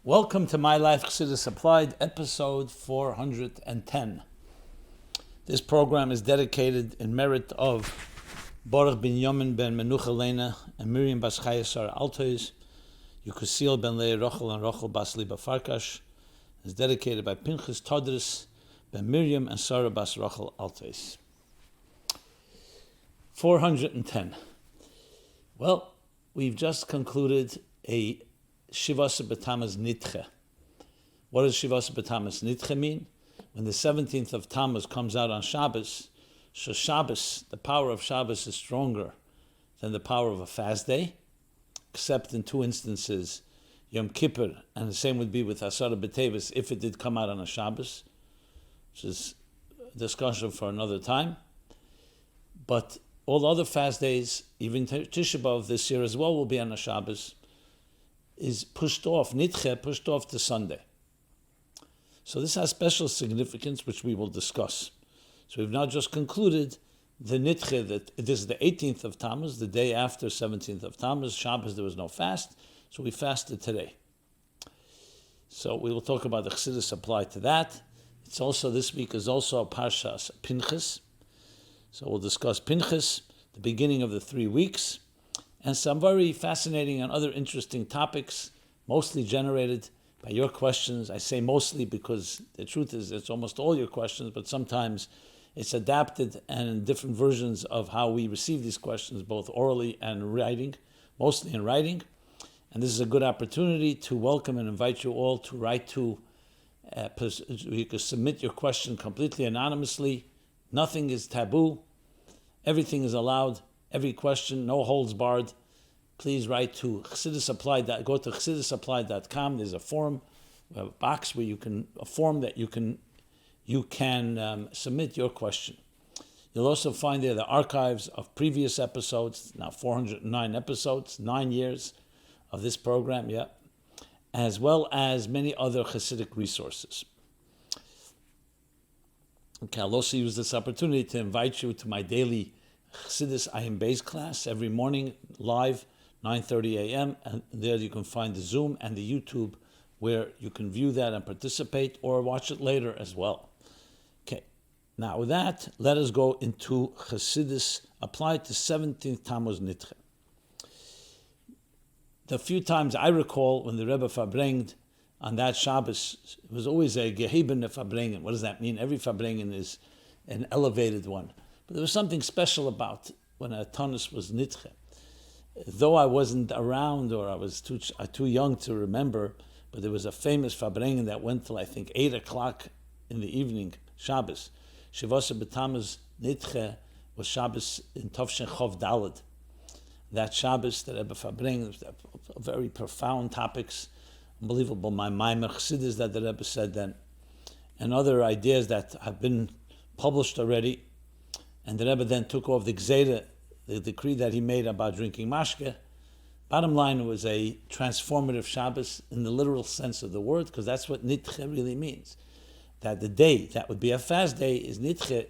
Welcome to My Life Chassidus Applied, episode 410. This program is dedicated in merit of Baruch ben Yomin ben Menucha Lena and Miriam bas Chaya Sarah Altois, Yukusil ben Leah Rochel and Rochel bas Liba Farkash. It's dedicated by Pinchas Todris ben Miriam and Sarah bas Rochel Altois. 410. Well, we've just concluded a Shivasa B'Tammuz Nidche. What does Shivasa B'Tammuz Nidche mean? When the 17th of Tammuz comes out on Shabbos, so Shabbos, the power of Shabbos is stronger than the power of a fast day, except in two instances, Yom Kippur, and the same would be with Asara B'Tevis if it did come out on a Shabbos, which is a discussion for another time. But all other fast days, even Tisha B'Av this year as well, will be on a Shabbos, is pushed off, Nidche, pushed off to Sunday. So this has special significance, which we will discuss. So we've now just concluded the Nidche, that this is the 18th of Tammuz, the day after 17th of Tammuz. Shabbos, there was no fast, so we fasted today. So we will talk about the Chassidus applied to that. It's also, this week is also a Parshas Pinchas. So we'll discuss Pinchas, the beginning of the 3 weeks, and some very fascinating and other interesting topics, mostly generated by your questions. I say mostly because the truth is it's almost all your questions, but sometimes it's adapted and in different versions of how we receive these questions, both orally and writing, mostly in writing. And this is a good opportunity to welcome and invite you all to write to, you can submit your question completely anonymously. Nothing is taboo. Everything is allowed. Every question, no holds barred. Please write to Chassidusapplied. Go to chassidusapplied.com. There's a form, a box where a form that you can submit your question. You'll also find there the archives of previous episodes, now 409 episodes, 9 years of this program, as well as many other Chassidic resources. Okay, I'll also use this opportunity to invite you to my daily Chassidus Ayin Beis class every morning, live, 9:30 a.m. And there you can find the Zoom and the YouTube where you can view that and participate or watch it later as well. Okay, now with that, let us go into Chassidus applied to 17th Tammuz Nidche. The few times I recall when the Rebbe Farbrengt on that Shabbos, it was always a Geheben Farbrengen. What does that mean? Every Farbrengen is an elevated one. But there was something special about when a Tanyas was Nidche. Though I wasn't around or I was too young to remember, but there was a famous Farbrengen that went till I think 8 o'clock in the evening, Shabbos. Shivasa B'Tammuz Nidche was Shabbos in Tovshin Chov Daled. That Shabbos, the Rebbe Farbrengt, very profound topics, unbelievable. My Maimer Chassidus that the Rebbe said then, and other ideas that have been published already. And the Rebbe then took off the Gzeira, the decree that he made about drinking mashke. Bottom line, it was a transformative Shabbos in the literal sense of the word, because that's what Nidche really means. That the day that would be a fast day is Nidche,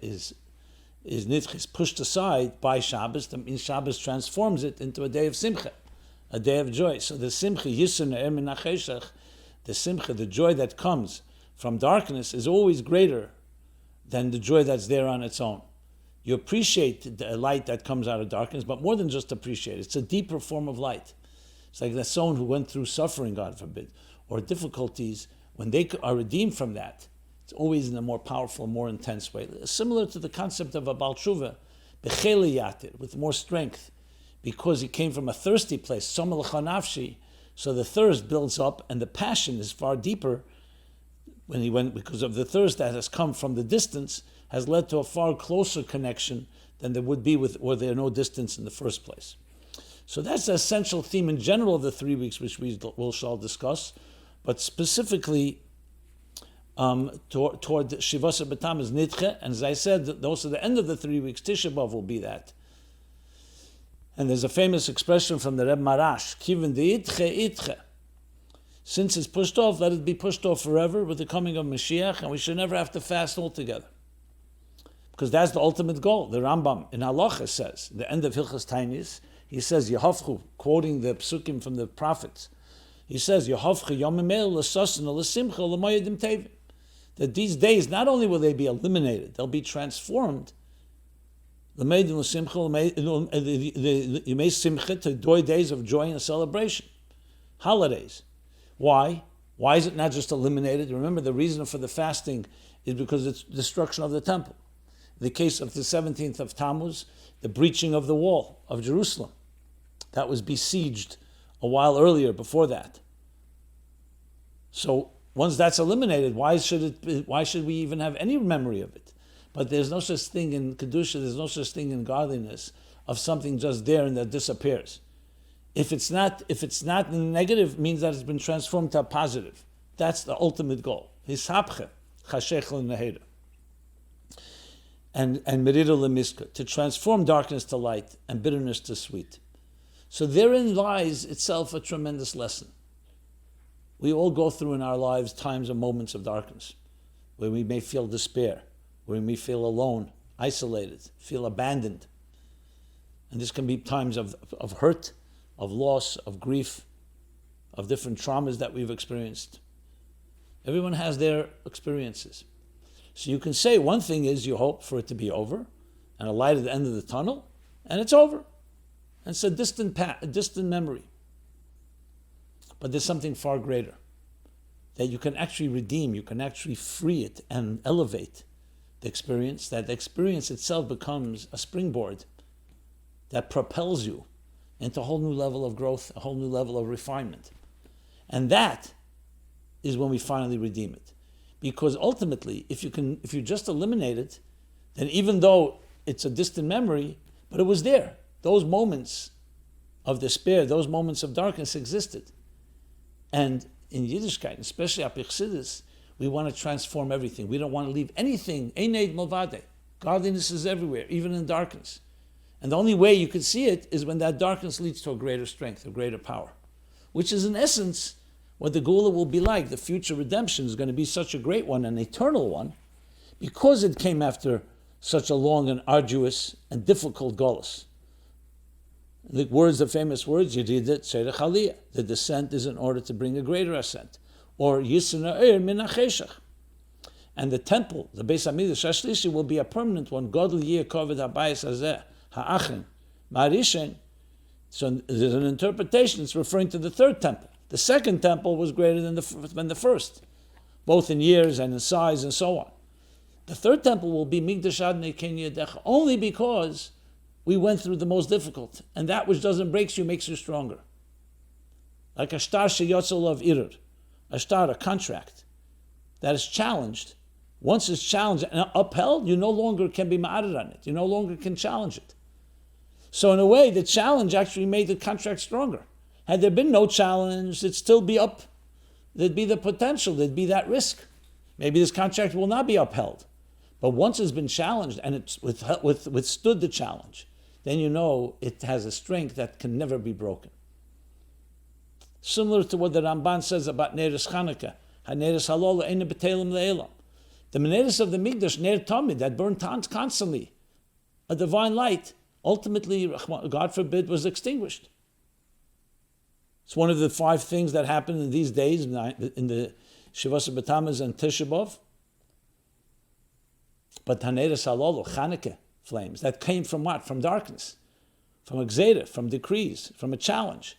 is pushed aside by Shabbos. That means Shabbos transforms it into a day of Simcha, a day of joy. So the Simcha, Yisur Ne'er Min HaCheshach, the Simcha, the joy that comes from darkness is always greater than the joy that's there on its own. You appreciate the light that comes out of darkness, but more than just appreciate it. It's a deeper form of light. It's like that someone who went through suffering, God forbid, or difficulties, when they are redeemed from that, it's always in a more powerful, more intense way. Similar to the concept of a Baal Tshuva, b'chele yatir, with more strength, because he came from a thirsty place, somel chanafshi, so the thirst builds up and the passion is far deeper when he went, because of the thirst that has come from the distance, has led to a far closer connection than there would be were there no distance in the first place. So that's the essential theme in general of the 3 weeks, which we shall discuss, but specifically toward Shivasa B'Tammuz Nidche, and as I said, also the end of the 3 weeks, Tisha B'Av will be that. And there's a famous expression from the Rebbe Marash, Kiven de Itche. Since it's pushed off, let it be pushed off forever with the coming of Moshiach, and we should never have to fast altogether. Because that's the ultimate goal. The Rambam in Halacha says, the end of Hilchas Tanyas, he says, Yehavchu, quoting the psukim from the prophets, He says, that these days, not only will they be eliminated, they'll be transformed to days of joy and celebration, holidays. Why? Why is it not just eliminated? Remember, the reason for the fasting is because it's destruction of the temple. In the case of the 17th of Tammuz, the breaching of the wall of Jerusalem, that was besieged a while earlier before that. So once that's eliminated, why should we even have any memory of it? But there's no such thing in Kedusha, there's no such thing in godliness of something just there and that disappears. If it's not negative, it means that it's been transformed to a positive. That's the ultimate goal. Hishapche, chashech l'nehera. And merira l'miska, to transform darkness to light and bitterness to sweet. So therein lies itself a tremendous lesson. We all go through in our lives times and moments of darkness, where we may feel despair, where we may feel alone, isolated, feel abandoned. And this can be times of hurt, of loss, of grief, of different traumas that we've experienced. Everyone has their experiences. So you can say one thing is you hope for it to be over, and a light at the end of the tunnel, and it's over. And it's a distant memory. But there's something far greater, that you can actually redeem, you can actually free it and elevate the experience, that the experience itself becomes a springboard that propels you into a whole new level of growth, a whole new level of refinement. And that is when we finally redeem it. Because ultimately, if you just eliminate it, then even though it's a distant memory, but it was there. Those moments of despair, those moments of darkness existed. And in Yiddishkeit, especially at Chassidus, we want to transform everything. We don't want to leave anything. Eineid Malvade. Godliness is everywhere, even in darkness. And the only way you can see it is when that darkness leads to a greater strength, a greater power, which is in essence what the Geula will be like. The future redemption is going to be such a great one, an eternal one, because it came after such a long and arduous and difficult Golus. The famous words, Yeridet Tzedech Aliyah, the descent is in order to bring a greater ascent. Or Yisna Eir Min HaCheshach. And the temple, the Beis HaMikdash HaShlishi, will be a permanent one. Godel Yeh Koved HaBayis Hazeh Ha'achin Ma'arishen. So there's an interpretation, it's referring to the third temple. The second temple was greater than the first, both in years and in size and so on. The third temple will be Migdash Adonai Ken Yedecha, only because we went through the most difficult, and that which doesn't break you makes you stronger. Like a star sheyotzel of irir, a star, a contract that is challenged. Once it's challenged and upheld, you no longer can be ma'arid on it. You no longer can challenge it. So in a way, the challenge actually made the contract stronger. Had there been no challenge, it'd still be up. There'd be the potential, there'd be that risk. Maybe this contract will not be upheld. But once it's been challenged and it's withstood the challenge, then you know it has a strength that can never be broken. Similar to what the Ramban says about Neres Chanukah, HaNeres Halol Eine B'Telim Le'elam. The Neres of the Mikdash, Ner Tamid, that burned constantly, a divine light, ultimately, God forbid, was extinguished. It's one of the 5 things that happen in these days in the Shivasa B'Tammuz and Tisha B'Av. But Haneres Halol, Chanukah flames, that came from what? From darkness, from a gzera, from decrees, from a challenge.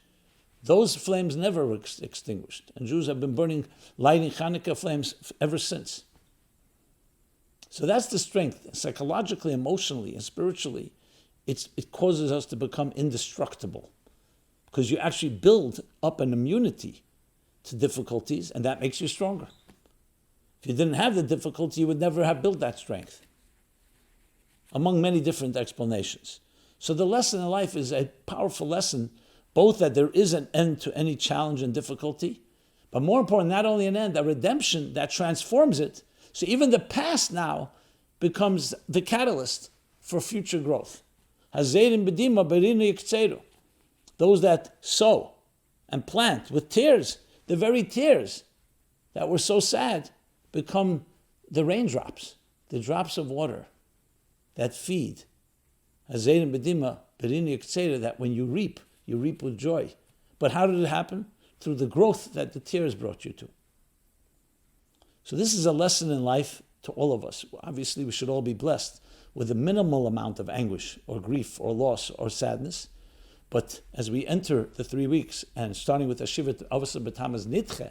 Those flames never were extinguished. And Jews have been lighting Chanukah flames ever since. So that's the strength. Psychologically, emotionally, and spiritually, it causes us to become indestructible. Because you actually build up an immunity to difficulties, and that makes you stronger. If you didn't have the difficulty, you would never have built that strength. Among many different explanations. So the lesson in life is a powerful lesson, both that there is an end to any challenge and difficulty, but more important, not only an end, a redemption that transforms it. So even the past now becomes the catalyst for future growth. Hazeirim b'dima berini yiktzeru. Those that sow and plant with tears, the very tears that were so sad, become the raindrops, the drops of water that feed. Hazeirim b'dima berini yiktzeru, that when you reap with joy. But how did it happen? through the growth that the tears brought you to. So this is a lesson in life to all of us. Obviously, we should all be blessed with a minimal amount of anguish or grief or loss or sadness. But as we enter the 3 weeks, and starting with the Shivat Avasa B'Tammuz Nidche,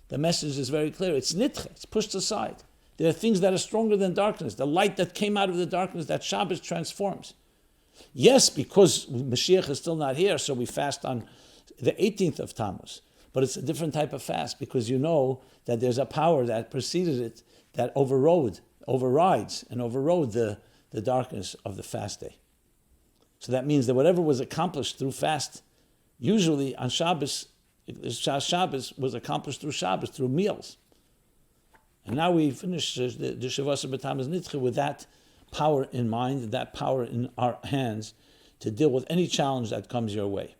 the message is very clear. It's Nidche. It's pushed aside. There are things that are stronger than darkness. The light that came out of the darkness, that Shabbos transforms. Yes, because Moshiach is still not here, so we fast on the 18th of Tammuz. But it's a different type of fast, because you know that there's a power that preceded it that overrides and overrode the darkness of the fast day. So that means that whatever was accomplished through fast, usually on Shabbos was accomplished through Shabbos, through meals. And now we finish the Shavasa B'Tammuz Nidche with that power in mind, that power in our hands to deal with any challenge that comes your way.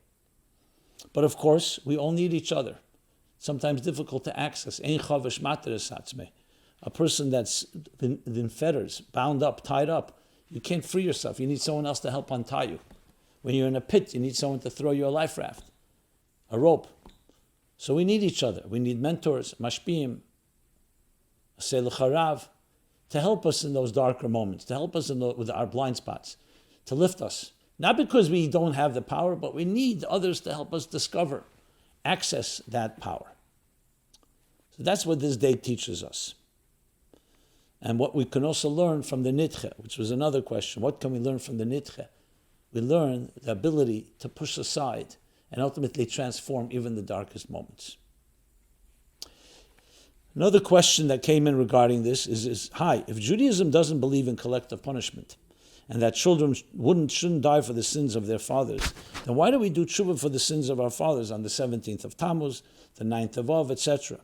But of course, we all need each other. Sometimes difficult to access. A person that's been in fetters, bound up, tied up, you can't free yourself. You need someone else to help untie you. When you're in a pit, you need someone to throw you a life raft, a rope. So we need each other. We need mentors, mashpim, Tzelofchad, to help us in those darker moments, to help us with our blind spots, to lift us. Not because we don't have the power, but we need others to help us discover, access that power. So that's what this day teaches us. And what we can also learn from the Nidche, which was another question. What can we learn from the Nidche? We learn the ability to push aside and ultimately transform even the darkest moments. Another question that came in regarding this is, if Judaism doesn't believe in collective punishment and that children shouldn't die for the sins of their fathers, then why do we do teshuva for the sins of our fathers on the 17th of Tammuz, the 9th of Av, etc.?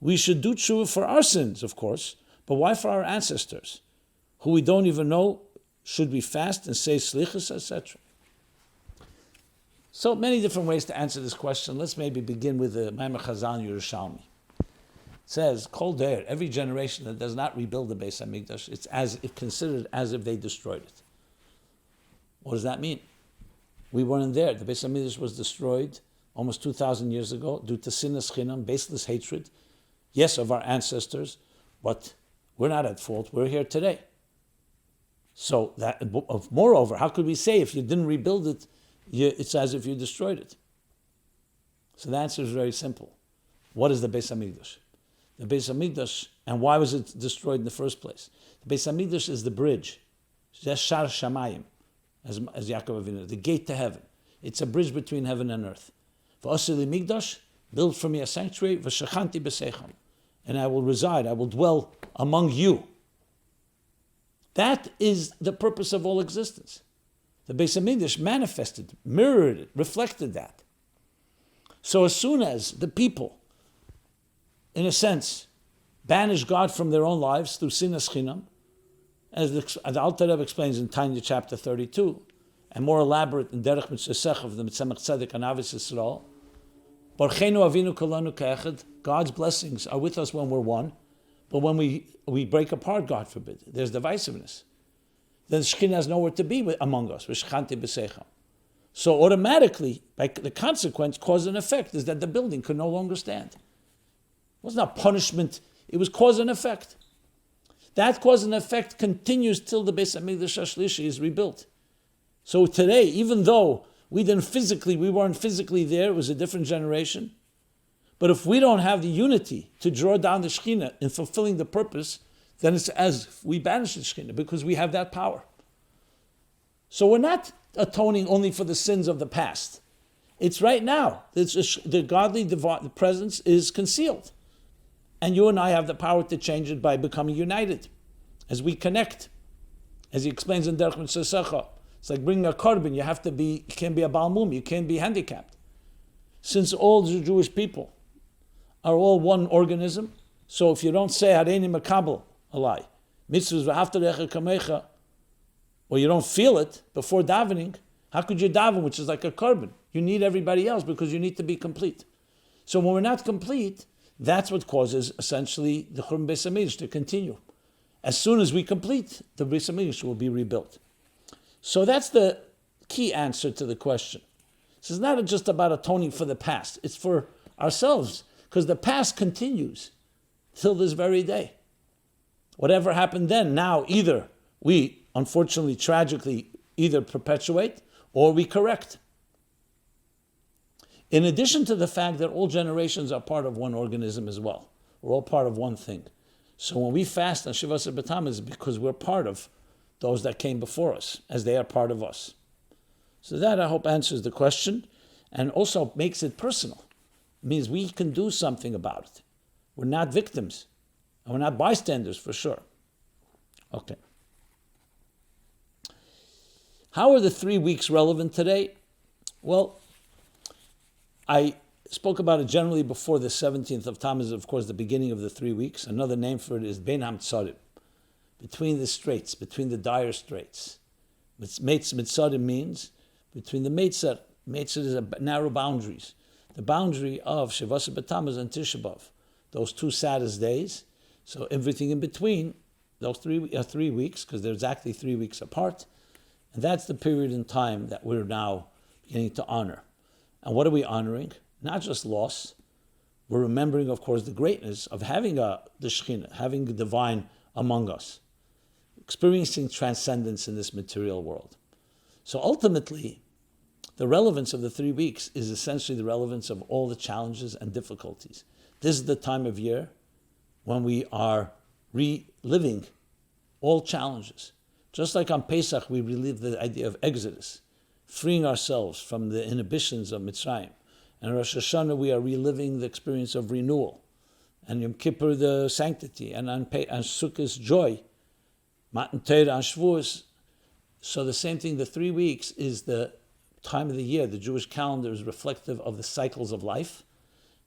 We should do teshuva for our sins, of course, but why for our ancestors, who we don't even know? Should we fast and say slichus, etc.? So many different ways to answer this question. Let's maybe begin with the Maimer Chazal Yerushalmi. It says, Kol der, every generation that does not rebuild the Beis HaMikdash, it's considered as if they destroyed it. What does that mean? We weren't there. The Beis HaMikdash was destroyed almost 2,000 years ago due to sinas chinam, baseless hatred, yes, of our ancestors, but we're not at fault. We're here today. So moreover, how could we say if you didn't rebuild it, it's as if you destroyed it? So the answer is very simple. What is the Beis HaMikdash? The Beis HaMikdash, and why was it destroyed in the first place? The Beis HaMikdash is the bridge. Shar Shamayim, as Yaakov Avinu, the gate to heaven. It's a bridge between heaven and earth. V'asili Migdash, build for me a sanctuary, v'shachanti b'seicham, and I will reside, I will dwell among you. That is the purpose of all existence. The Beis HaMikdash manifested, mirrored it, reflected that. So as soon as the people, in a sense, banish God from their own lives through sinas chinam, as the Alter Rebbe explains in Tanyas chapter 32, and more elaborate in Derech Mitzvah of the Mitzvah Tzedek and Avis Yisrael, Barchenu Avinu Kolanu Ke'echad, God's blessings are with us when we're one, but when we break apart, God forbid, there's divisiveness. Then Shekhinah has nowhere to be among us. So automatically, by the consequence, cause and effect is that the building could no longer stand. It was not punishment, it was cause and effect. That cause and effect continues till the Beis HaMikdash HaShlishi is rebuilt. So today, even though we weren't physically there, it was a different generation, but if we don't have the unity to draw down the Shekhinah in fulfilling the purpose, then it's as if we banish the Shekhinah, because we have that power. So we're not atoning only for the sins of the past. It's right now. The godly presence is concealed. And you and I have the power to change it by becoming united, as we connect. As he explains in Derech Mitzvah, it's like bringing a korban. You can't be a Baal Mum, you can't be handicapped. Since all the Jewish people are all one organism, so if you don't say Hareini Makabel Alai, mitzvahs v'hafta lecha kamecha, or you don't feel it before davening, how could you daven, which is like a korban? You need everybody else because you need to be complete. So when we're not complete, that's what causes essentially the Churban Beis HaMikdash to continue. As soon as we complete, the Beis HaMikdash will be rebuilt. So that's the key answer to the question. This is not just about atoning for the past. It's for ourselves, because the past continues till this very day. Whatever happened then, now either we, unfortunately, tragically, either perpetuate or we correct. In addition to the fact that all generations are part of one organism as well. We're all part of one thing. So when we fast on Shiva B'Tammuz, it's because we're part of those that came before us, as they are part of us. So that, I hope, answers the question, and also makes it personal. It means we can do something about it. We're not victims, and we're not bystanders, for sure. Okay. How are the 3 weeks relevant today? Well, I spoke about it generally before the 17th of Tammuz, of course, the beginning of the 3 weeks. Another name for it is Bein HaMetzarim, between the straits, between the dire straits. Metzarim means between the Metzar. Metzar is a narrow boundaries. The boundary of Shavasa B'Tammuz and Tisha B'Av, those 2 saddest days. So everything in between, those 3 weeks, because they're exactly 3 weeks apart. And that's the period in time that we're now beginning to honor. And what are we honoring? Not just loss. We're remembering, of course, the greatness of having the Shekhinah, having the divine among us, experiencing transcendence in this material world. So ultimately, the relevance of the 3 weeks is essentially the relevance of all the challenges and difficulties. This is the time of year when we are reliving all challenges. Just like on Pesach, we relive the idea of Exodus, freeing ourselves from the inhibitions of Mitzrayim. And on Rosh Hashanah, we are reliving the experience of renewal. And Yom Kippur, the sanctity. And on Sukkot, joy. Matan Torah, on Shavuos. So the same thing, the 3 weeks is the time of the year. The Jewish calendar is reflective of the cycles of life,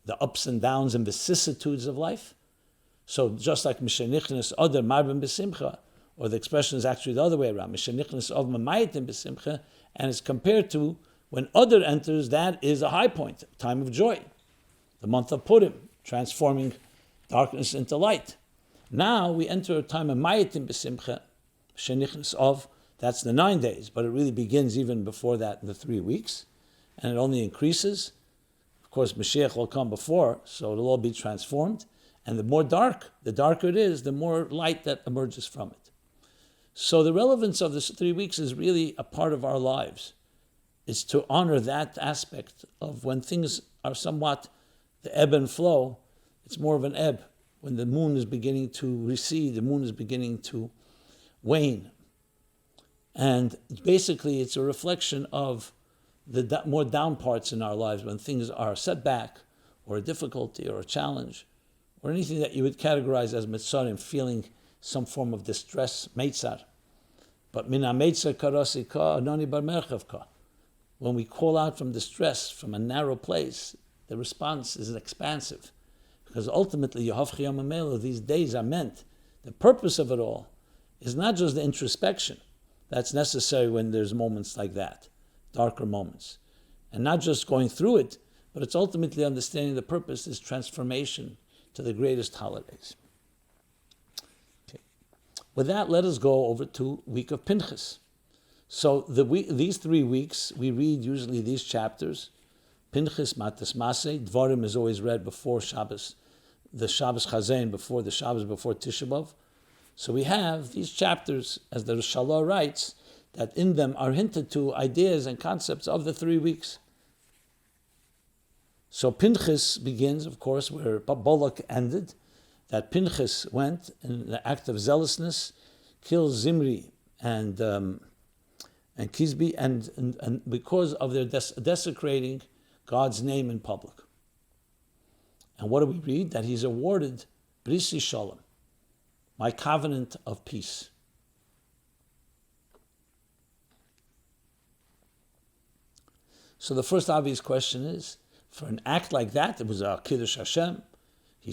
the ups and downs and vicissitudes of life. So just like Mishenichnes Oder Marben B'Simcha, or the expression is actually the other way around, Mishenichnes Of Mamayitim B'Simcha, and it's compared to when Adar enters, that is a high point, time of joy. The month of Purim, transforming darkness into light. Now we enter a time of Mayitim B'Simcha, Shenichnas Of, that's the 9 days, but it really begins even before that in the 3 weeks, and it only increases. Of course, Moshiach will come before, so it'll all be transformed. And the darker it is, the more light that emerges from it. So the relevance of this 3 weeks is really a part of our lives. It's to honor that aspect of when things are somewhat the ebb and flow. It's more of an ebb. When the moon is beginning to recede, the moon is beginning to wane. And basically it's a reflection of the more down parts in our lives when things are set back, or a difficulty, or a challenge, or anything that you would categorize as mitzarim, feeling some form of distress, meitzar. But min ha-meitzar karasika anani bar merchavka. When we call out from distress, from a narrow place, the response is expansive. Because ultimately, Yehavchi Yom HaMelech, these days are meant, the purpose of it all is not just the introspection. That's necessary when there's moments like that, darker moments. And not just going through it, but it's ultimately understanding the purpose is transformation to the greatest holidays. Okay. With that, let us go over to week of Pinchas. So these 3 weeks, we read usually these chapters. Pinchas, Matas Maseh, Dvarim is always read before Shabbos, the Shabbos Chazain, before the Shabbos before Tisha B'Av. So we have these chapters, as the Rishalah writes, that in them are hinted to ideas and concepts of the 3 weeks. So Pinchas begins, of course, where Balak ended, that Pinchas went in the act of zealousness, killed Zimri and Kizbi, and because of their desecrating God's name in public. And what do we read? That he's awarded Brisi Shalom, my covenant of peace. So the first obvious question is, for an act like that, it was a Kiddush Hashem. He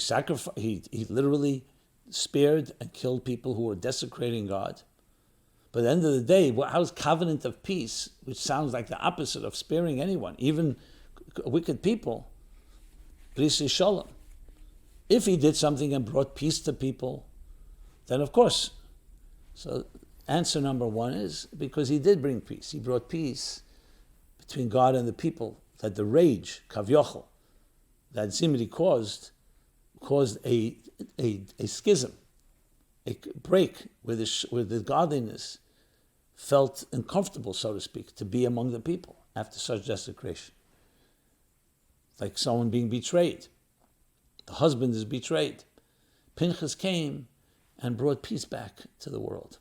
literally spared and killed people who were desecrating God. But at the end of the day, how's covenant of peace, which sounds like the opposite of sparing anyone, even wicked people, Brisi Shalom. If he did something and brought peace to people, then of course. So answer number one is because he did bring peace. He brought peace between God and the people, that the rage, Kavyochel, that Zimri caused a schism, a break where the godliness felt uncomfortable, so to speak, to be among the people after such desecration. Like someone being betrayed. The husband is betrayed. Pinchas came and brought peace back to the world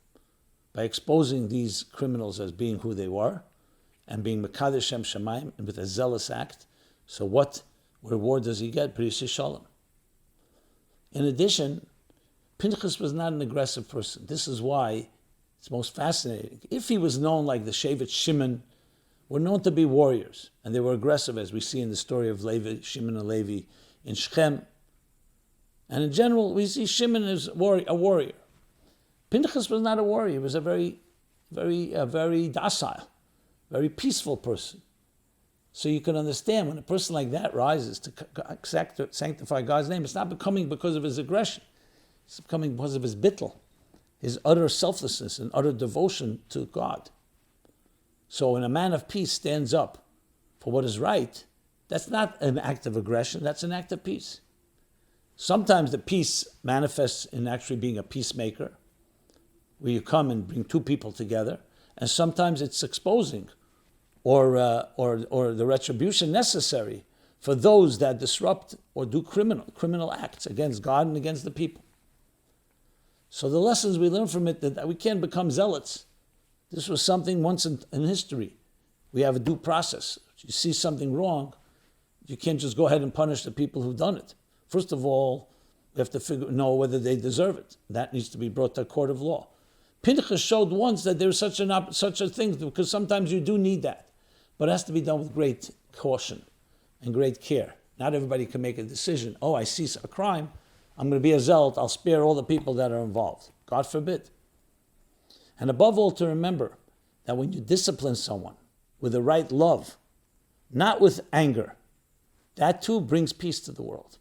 by exposing these criminals as being who they were and being Mekadesh Shem Shamayim and with a zealous act. So what reward does he get? B'ris Shalom. In addition, Pinchas was not an aggressive person. This is why it's most fascinating. If he was known like the Shevet Shimon, were known to be warriors, and they were aggressive, as we see in the story of Shimon and Levi in Shechem. And in general, we see Shimon as a warrior. Pinchas was not a warrior. He was a very docile, very peaceful person. So you can understand when a person like that rises to sanctify God's name, it's not becoming because of his aggression. It's becoming because of his bittul, his utter selflessness and utter devotion to God. So when a man of peace stands up for what is right, that's not an act of aggression, that's an act of peace. Sometimes the peace manifests in actually being a peacemaker, where you come and bring two people together, and sometimes it's exposing or the retribution necessary for those that disrupt or do criminal acts against God and against the people. So the lessons we learn from it, that we can't become zealots. This was something once in history. We have a due process. If you see something wrong, you can't just go ahead and punish the people who've done it. First of all, we have to know whether they deserve it. That needs to be brought to a court of law. Pinchas showed once that there's such a thing, because sometimes you do need that. But it has to be done with great caution and great care. Not everybody can make a decision. Oh, I see a crime, I'm going to be a zealot, I'll spare all the people that are involved. God forbid. And above all, to remember that when you discipline someone with the right love, not with anger, that too brings peace to the world.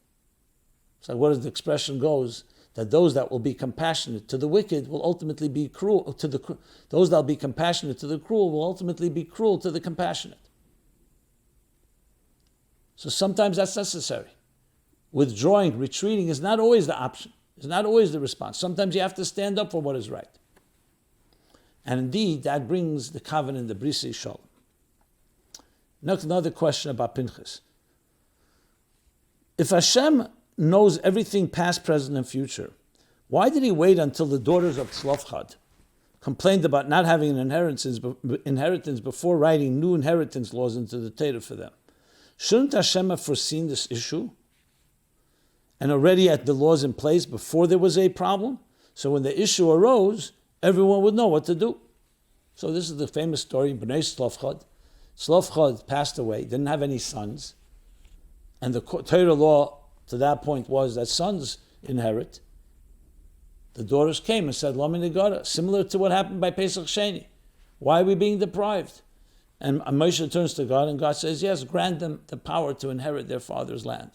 So what as the expression goes, that those that will be compassionate to the wicked will ultimately be cruel to those that will be compassionate to the cruel will ultimately be cruel to the compassionate. So sometimes that's necessary. Withdrawing, retreating is not always the option. It's not always the response. Sometimes you have to stand up for what is right. And indeed, that brings the covenant, the Bris Shalom. Next, another question about Pinchas. If Hashem knows everything past, present, and future, why did he wait until the daughters of Tzelofchad complained about not having an inheritance before writing new inheritance laws into the Torah for them? Shouldn't Hashem have foreseen this issue and already had the laws in place before there was a problem? So when the issue arose, everyone would know what to do. So this is the famous story, Bnei Tzelofchad. Tzelofchad passed away, didn't have any sons, and the Torah law to that point was that sons inherit. The daughters came and said, Lami Negara, similar to what happened by Pesach Sheni. Why are we being deprived? And Moshe turns to God, and God says, yes, grant them the power to inherit their father's land.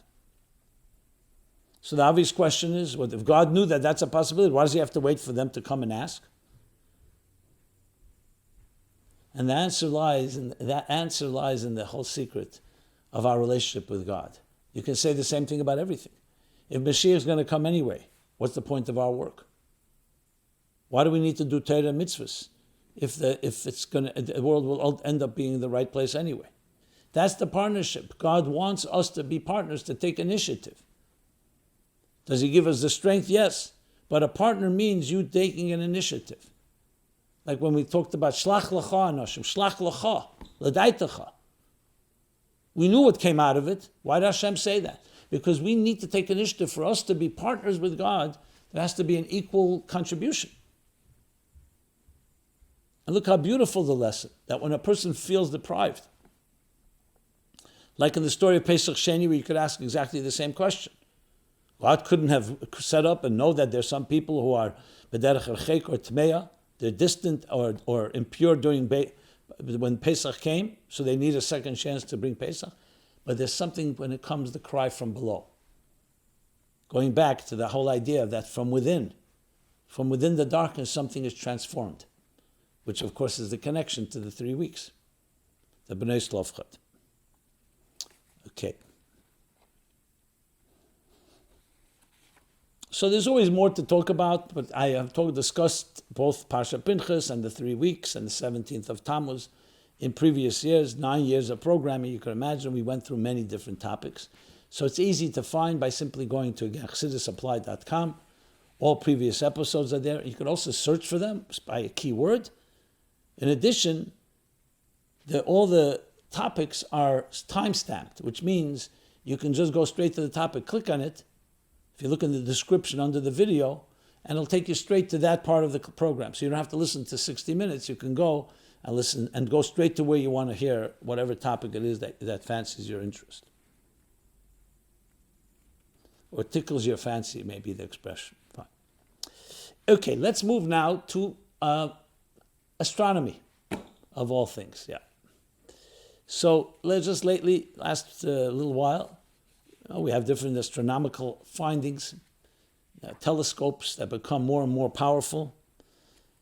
So the obvious question is, if God knew that that's a possibility, why does he have to wait for them to come and ask? And the answer lies in the whole secret of our relationship with God. You can say the same thing about everything. If Moshiach is going to come anyway, what's the point of our work? Why do we need to do Torah and mitzvahs if the world will end up being in the right place anyway? That's the partnership. God wants us to be partners, to take initiative. Does he give us the strength? Yes. But a partner means you taking an initiative. Like when we talked about Shlach Lacha Anashim, Shlach Lacha, L'daitecha. We knew what came out of it. Why did Hashem say that? Because we need to take initiative. For us to be partners with God, there has to be an equal contribution. And look how beautiful the lesson, that when a person feels deprived, like in the story of Pesach Sheni, where you could ask exactly the same question. God couldn't have set up and know that there's some people who are b'derech erchek or tmeya, they're distant or impure during when Pesach came, so they need a second chance to bring Pesach. But there's something when it comes the cry from below. Going back to the whole idea that from within the darkness, something is transformed, which of course is the connection to the 3 weeks, the Bnei Tzelofchad. Okay. So there's always more to talk about, but I have discussed both Parsha Pinchas and the 3 weeks and the 17th of Tammuz in previous years, 9 years of programming. You can imagine we went through many different topics. So it's easy to find by simply going to ChassidusApply.com. All previous episodes are there. You can also search for them by a keyword. In addition, all the topics are time-stamped, which means you can just go straight to the topic, click on it. If you look in the description under the video, and it'll take you straight to that part of the program. So you don't have to listen to 60 minutes. You can go and listen and go straight to where you want to hear whatever topic it is that fancies your interest. Or tickles your fancy, may be the expression. Fine. Okay, let's move now to astronomy, of all things. Yeah. So last little while, we have different astronomical findings, telescopes that become more and more powerful.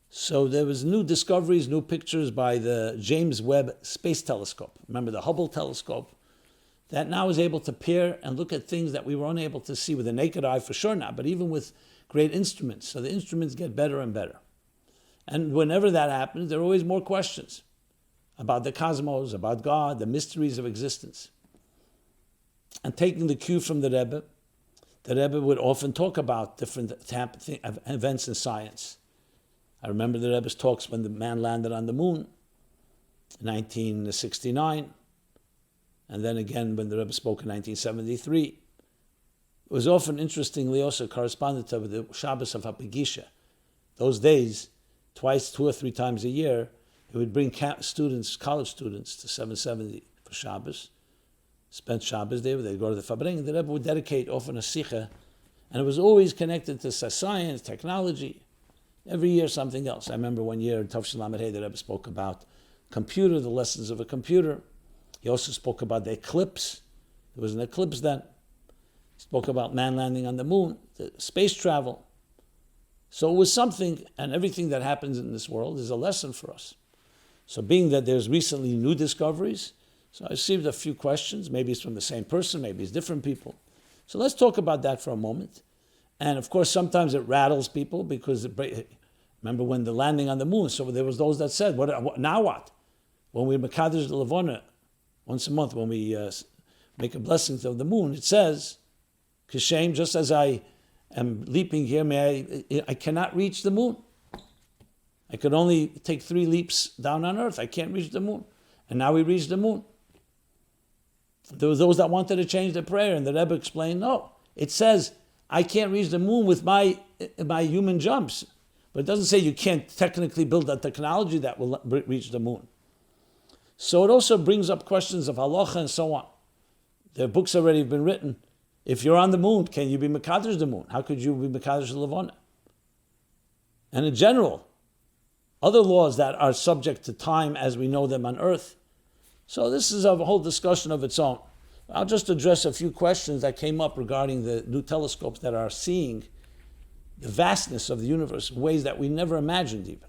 So there was new discoveries, new pictures by the James Webb Space Telescope. Remember the Hubble telescope? That now is able to peer and look at things that we were unable to see with the naked eye for sure not, but even with great instruments. So the instruments get better and better. And whenever that happens, there are always more questions about the cosmos, about God, the mysteries of existence. And taking the cue from the Rebbe would often talk about different events in science. I remember the Rebbe's talks when the man landed on the moon in 1969, and then again when the Rebbe spoke in 1973. It was often, interestingly, also corresponded to the Shabbos of Hapagisha. Those days, twice, 2 or 3 times a year, he would bring students, college students, to 770 for Shabbos. Spent Shabbos there, they'd go to the Fabring, and the Rebbe would dedicate often a sikha, and it was always connected to science, technology. Every year something else. I remember one year in Tov Lamed Hey, the Rebbe spoke about computer, the lessons of a computer. He also spoke about the eclipse. There was an eclipse then. He spoke about man landing on the moon, the space travel. So it was something, and everything that happens in this world is a lesson for us. So being that there's recently new discoveries, so I received a few questions. Maybe it's from the same person, maybe it's different people. So let's talk about that for a moment. And of course, sometimes it rattles people because, remember when the landing on the moon, so there was those that said, now what? When we Mekadesh the Levona, once a month, when we make a blessing of the moon, it says, Kishem, just as I am leaping here, I cannot reach the moon. I could only take 3 leaps down on earth. I can't reach the moon. And now we reach the moon. There were those that wanted to change the prayer, and the Rebbe explained, no. It says, I can't reach the moon with my human jumps. But it doesn't say you can't technically build a technology that will reach the moon. So it also brings up questions of halacha and so on. There are books already have been written. If you're on the moon, can you be mekadosh the moon? How could you be mekadosh the levana? And in general, other laws that are subject to time as we know them on earth. So this is a whole discussion of its own. I'll just address a few questions that came up regarding the new telescopes that are seeing the vastness of the universe in ways that we never imagined even.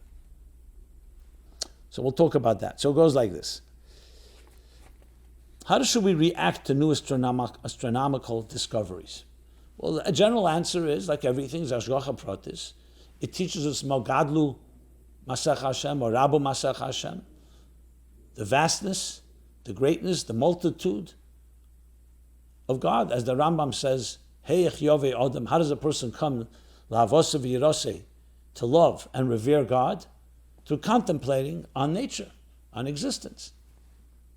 So we'll talk about that. So it goes like this. How should we react to new astronomical discoveries? Well, a general answer is, like everything, Zashgacha Pratis. It teaches us Mogadlu Masach Hashem or Rabu Masach Hashem, the vastness, the greatness, the multitude of God. As the Rambam says, Hey Yove Adam, how does a person come to love and revere God? Through contemplating on nature, on existence.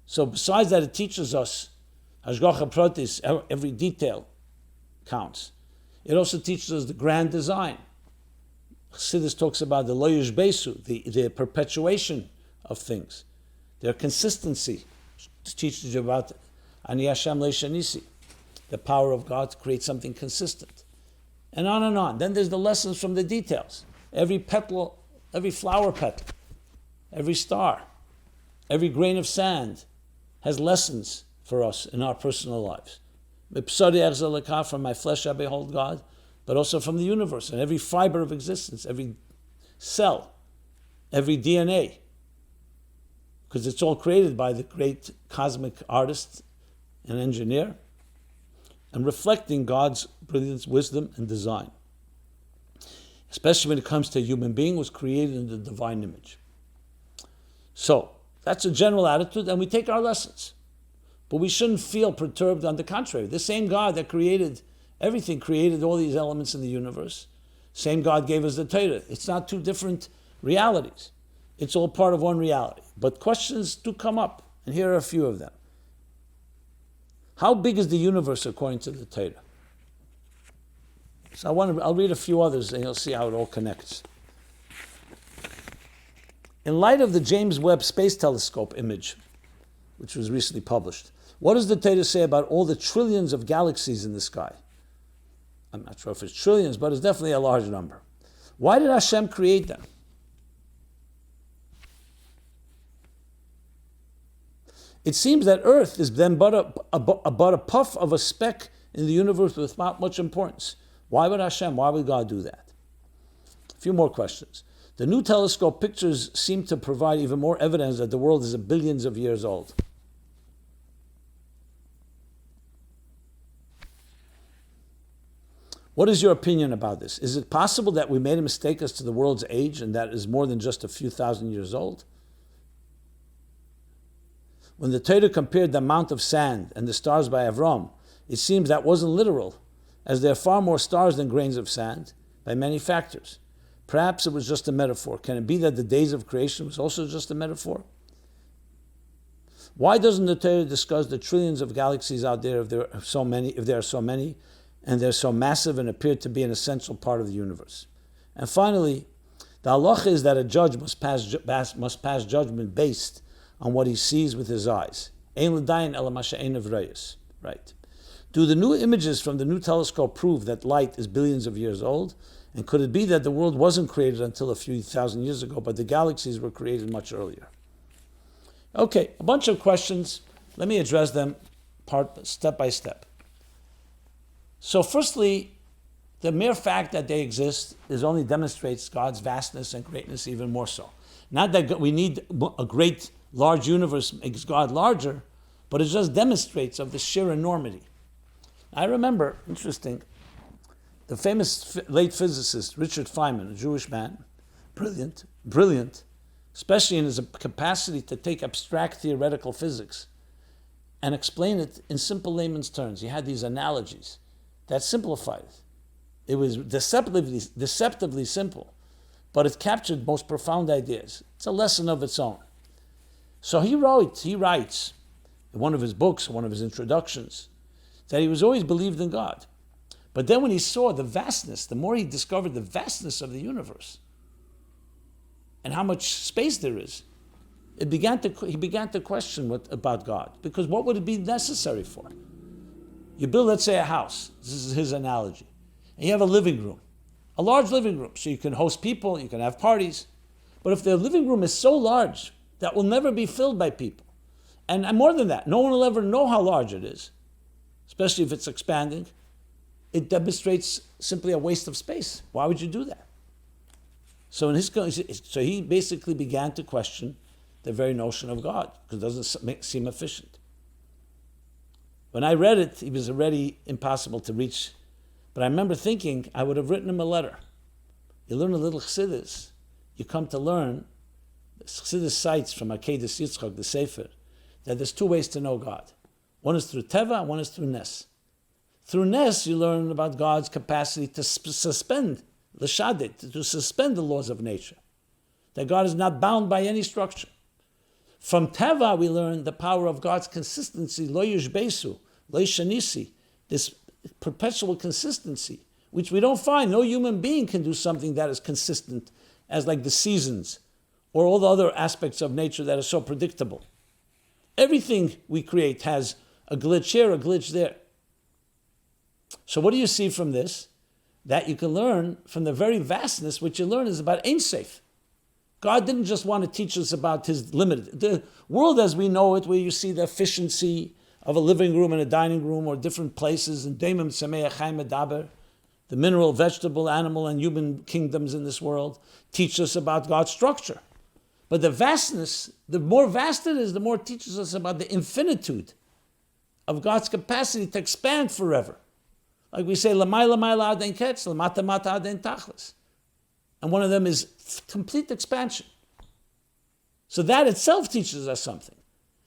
So besides that, it teaches us Hashgacha Pratis, every detail counts. It also teaches us the grand design. Chassidus talks about the loyish besu, the perpetuation of things, their consistency. It teaches you about Ani Hashem Leishanisi, the power of God to create something consistent. And on and on. Then there's the lessons from the details. Every petal, every flower petal, every star, every grain of sand has lessons for us in our personal lives. From my flesh I behold God, but also from the universe and every fiber of existence, every cell, every DNA, because it's all created by the great cosmic artist and engineer, and reflecting God's brilliance, wisdom, and design. especially when it comes to a human being who was created in the divine image. So, that's a general attitude, and we take our lessons. But we shouldn't feel perturbed. On the contrary. The same God that created everything, created all these elements in the universe, same God gave us the Torah. It's not two different realities. It's all part of one reality. But questions do come up, and here are a few of them. How big is the universe according to the Torah? So I'll read a few others, and you'll see how it all connects. In light of the James Webb Space Telescope image, which was recently published, what does the Torah say about all the trillions of galaxies in the sky? I'm not sure if it's trillions, but it's definitely a large number. Why did Hashem create them? It seems that Earth is then but a puff of a speck in the universe with not much importance. Why would God do that? A few more questions. The new telescope pictures seem to provide even more evidence that the world is billions of years old. What is your opinion about this? Is it possible that we made a mistake as to the world's age and that it is more than just a few thousand years old? When the Torah compared the amount of sand and the stars by Avram, it seems that wasn't literal, as there are far more stars than grains of sand by many factors. Perhaps it was just a metaphor. Can it be that the days of creation was also just a metaphor? Why doesn't the Torah discuss the trillions of galaxies out there if there are so many, and they're so massive and appear to be an essential part of the universe? And finally, the halacha is that a judge must pass judgment based on what he sees with his eyes. Right. Do the new images from the new telescope prove that light is billions of years old? And could it be that the world wasn't created until a few thousand years ago, but the galaxies were created much earlier? Okay, a bunch of questions. Let me address them step by step. So firstly, the mere fact that they exist only demonstrates God's vastness and greatness even more so. Not that we need a great, large universe makes God larger, but it just demonstrates of the sheer enormity. I remember, interesting, the famous late physicist Richard Feynman, a Jewish man, brilliant, especially in his capacity to take abstract theoretical physics and explain it in simple layman's terms. He had these analogies that simplified it. It was deceptively simple, but it captured most profound ideas. It's a lesson of its own. So he writes in one of his books, one of his introductions, that he was always believed in God. But then when he saw the vastness, the more he discovered the vastness of the universe and how much space there is, he began to question about God. Because what would it be necessary for? You build, let's say, a house. This is his analogy. And you have a living room, a large living room. So you can host people, you can have parties. But if the living room is so large, that will never be filled by people. And more than that, no one will ever know how large it is, especially if it's expanding. It demonstrates simply a waste of space. Why would you do that? So he basically began to question the very notion of God, because it doesn't seem efficient. When I read it, he was already impossible to reach. But I remember thinking I would have written him a letter. You learn a little Chassidus, you come to learn. Chassidus cites from Akedas Yitzchak, the Sefer, that there's two ways to know God. One is through Teva, and one is through Nes. Through Nes, you learn about God's capacity to suspend l'shadet, to suspend the laws of nature. That God is not bound by any structure. From Teva, we learn the power of God's consistency, lo yushbesu, lo yishanisi, this perpetual consistency, which we don't find. No human being can do something that is consistent, as like the seasons, or all the other aspects of nature that are so predictable. Everything we create has a glitch here, a glitch there. So what do you see from this? That you can learn from the very vastness, what you learn is about Ein Sof. God didn't just want to teach us about his limited. The world as we know it, where you see the efficiency of a living room and a dining room or different places, and Daimim Sameach Chaim Medaber, the mineral, vegetable, animal, and human kingdoms in this world, teach us about God's structure. But the vastness, the more vast it is, the more it teaches us about the infinitude of God's capacity to expand forever. Like we say, Lamai Lamai La'aden Ketz, Lamata Mata Aden Tachlis. and one of them is complete expansion. So that itself teaches us something.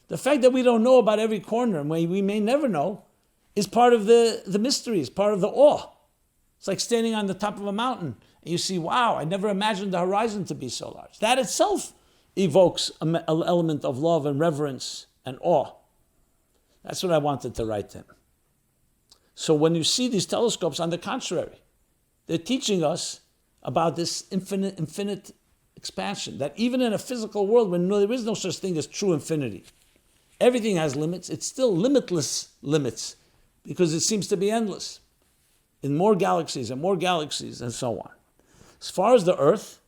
The fact that we don't know about every corner, and we may never know, is part of the mystery, is part of the awe. It's like standing on the top of a mountain, and you see, wow, I never imagined the horizon to be so large. That itself evokes an element of love and reverence and awe. That's what I wanted to write to him. So when you see these telescopes, on the contrary, they're teaching us about this infinite expansion, that even in a physical world, when there is no such thing as true infinity, everything has limits, it's still limitless limits, because it seems to be endless, in more galaxies and so on. As far as the earth,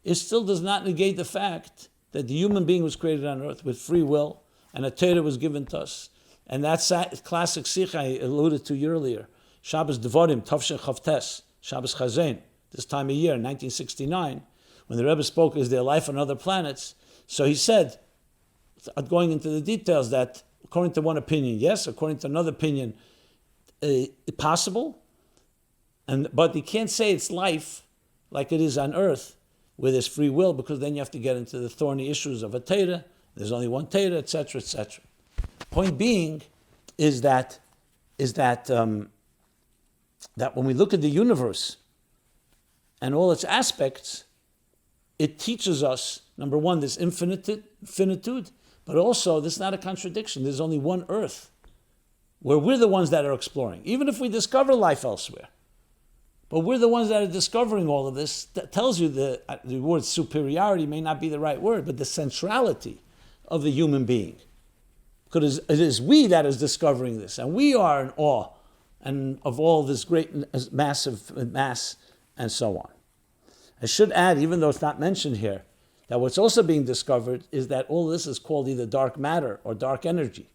it still does not negate the fact that the human being was created on earth with free will, and a Torah was given to us. And that's classic sikha I alluded to earlier, Shabbos Devarim, Tavshin Chavtes, Shabbos Chazain, this time of year, 1969, when the Rebbe spoke, is there life on other planets? So he said, going into the details, that according to one opinion, yes, according to another opinion, possible, but you can't say it's life like it is on earth, where there's free will, because then you have to get into the thorny issues of a Torah. There's only one Torah, etc., etc. Point being is that when we look at the universe and all its aspects, it teaches us, number one, this infinitude, but also this is not a contradiction. There's only one earth where we're the ones that are exploring, even if we discover life elsewhere. But we're the ones that are discovering all of this. That tells you the word superiority may not be the right word, but the centrality of the human being. Because it is we that is discovering this, and we are in awe and of all this great massive mass and so on. I should add, even though it's not mentioned here, that what's also being discovered is that all this is called either dark matter or dark energy.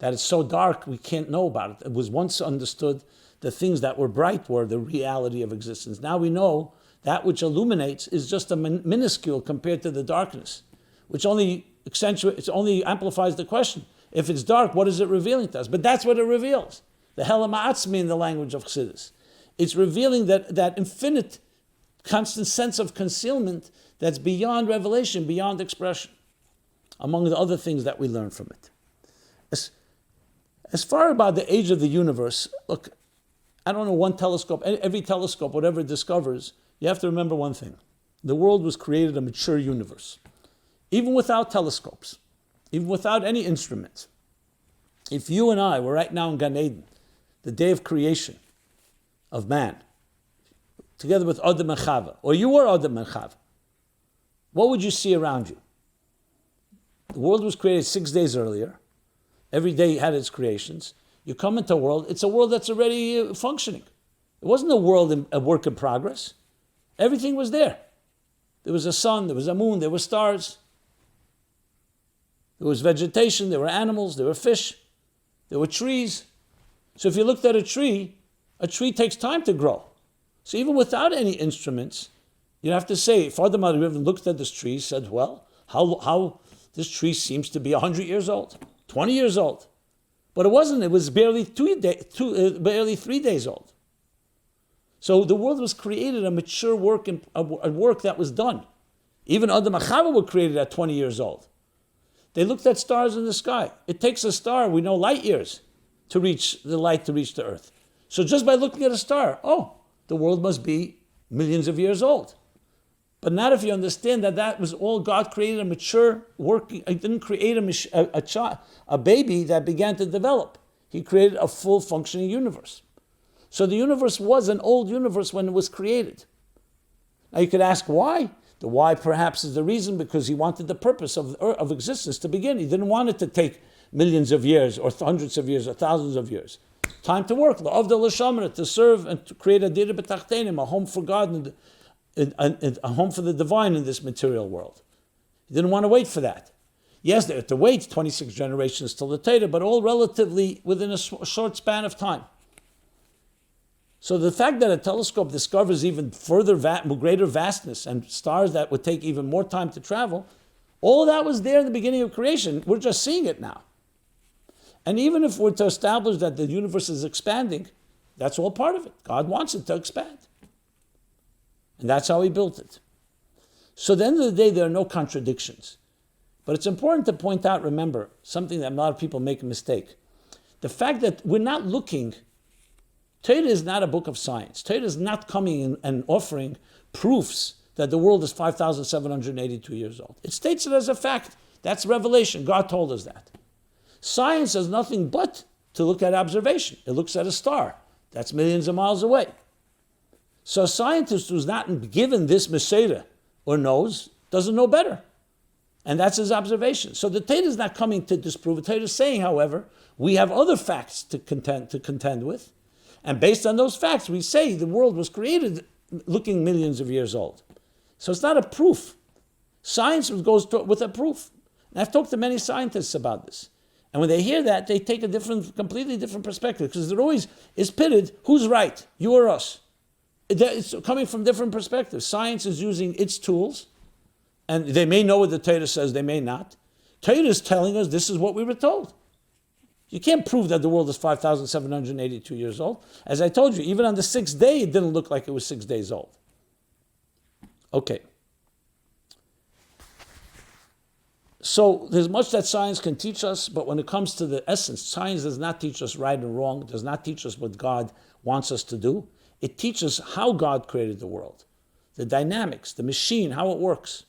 That it's so dark we can't know about it. It was once understood the things that were bright were the reality of existence. Now we know that which illuminates is just a minuscule compared to the darkness, which only amplifies the question. If it's dark, what is it revealing to us? But that's what it reveals. The Helam Ha'atzmi in the language of Chassidus. It's revealing that infinite, constant sense of concealment that's beyond revelation, beyond expression, among the other things that we learn from it. As far about the age of the universe, look, I don't know one telescope, every telescope, whatever it discovers, you have to remember one thing. The world was created a mature universe. Even without telescopes, even without any instruments. If you and I were right now in Gan Eden, the day of creation of man, together with Adam and Chava, or you were Adam and Chava, what would you see around you? The world was created 6 days earlier. Every day had its creations. You come into a world, it's a world that's already functioning. It wasn't a work in progress. Everything was there. There was a sun, there was a moon, there were stars. There was vegetation, there were animals, there were fish, there were trees. So if you looked at a tree takes time to grow. So even without any instruments, you have to say, Father Mother looked at this tree, said, well, how this tree seems to be 100 years old, 20 years old. But it wasn't, it was barely 3 days old. So the world was created, a mature work, a work that was done. Even Adam and Chava were created at 20 years old. They looked at stars in the sky. It takes a star, we know, light years to reach the light, to reach the earth. So just by looking at a star, the world must be millions of years old. But not if you understand that was all God created, a mature working. He didn't create a baby that began to develop. He created a full functioning universe. So the universe was an old universe when it was created. Now you could ask why. The why perhaps is the reason because he wanted the purpose of existence to begin. He didn't want it to take millions of years or hundreds of years or thousands of years. Time to work, to serve and to create a dira b'tachtenim, a home for God and a home for the divine in this material world. He didn't want to wait for that. Yes, they had to wait 26 generations till the Torah, but all relatively within a short span of time. So the fact that a telescope discovers even further, greater vastness and stars that would take even more time to travel, all that was there in the beginning of creation. We're just seeing it now. And even if we're to establish that the universe is expanding, that's all part of it. God wants it to expand. And that's how he built it. So at the end of the day, there are no contradictions. But it's important to point out, remember, something that a lot of people make a mistake. The fact that we're not looking, Torah is not a book of science. Torah is not coming in and offering proofs that the world is 5,782 years old. It states it as a fact. That's revelation. God told us that. Science has nothing but to look at observation. It looks at a star. That's millions of miles away. So a scientist who's not given this Maseda or knows, doesn't know better. And that's his observation. So the Torah is not coming to disprove it. Torah is saying, however, we have other facts to contend with. And based on those facts, we say the world was created looking millions of years old. So it's not a proof. Science goes with a proof. And I've talked to many scientists about this. And when they hear that, they take a completely different perspective, because there always is pitted, who's right, you or us? It's coming from different perspectives. Science is using its tools, and they may know what the Torah says, they may not. Torah is telling us this is what we were told. You can't prove that the world is 5,782 years old. As I told you, even on the sixth day, it didn't look like it was 6 days old. Okay. So there's much that science can teach us, but when it comes to the essence, science does not teach us right and wrong, does not teach us what God wants us to do. It teaches how God created the world, the dynamics, the machine, how it works.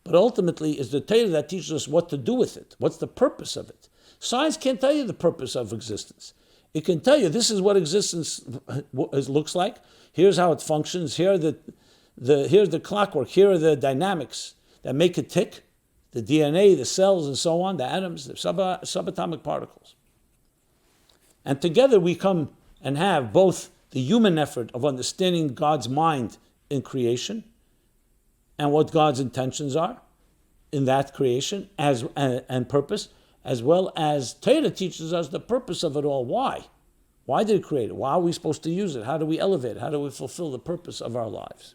But ultimately, it's the Torah that teaches us what to do with it. What's the purpose of it? Science can't tell you the purpose of existence. It can tell you this is what existence looks like. Here's how it functions. Here's the clockwork. Here are the dynamics that make it tick. The DNA, the cells, and so on, the atoms, the subatomic particles. And together we come and have both the human effort of understanding God's mind in creation and what God's intentions are in that creation and purpose, as well as Torah teaches us the purpose of it all. Why? Why did it create it? Why are we supposed to use it? How do we elevate it? How do we fulfill the purpose of our lives?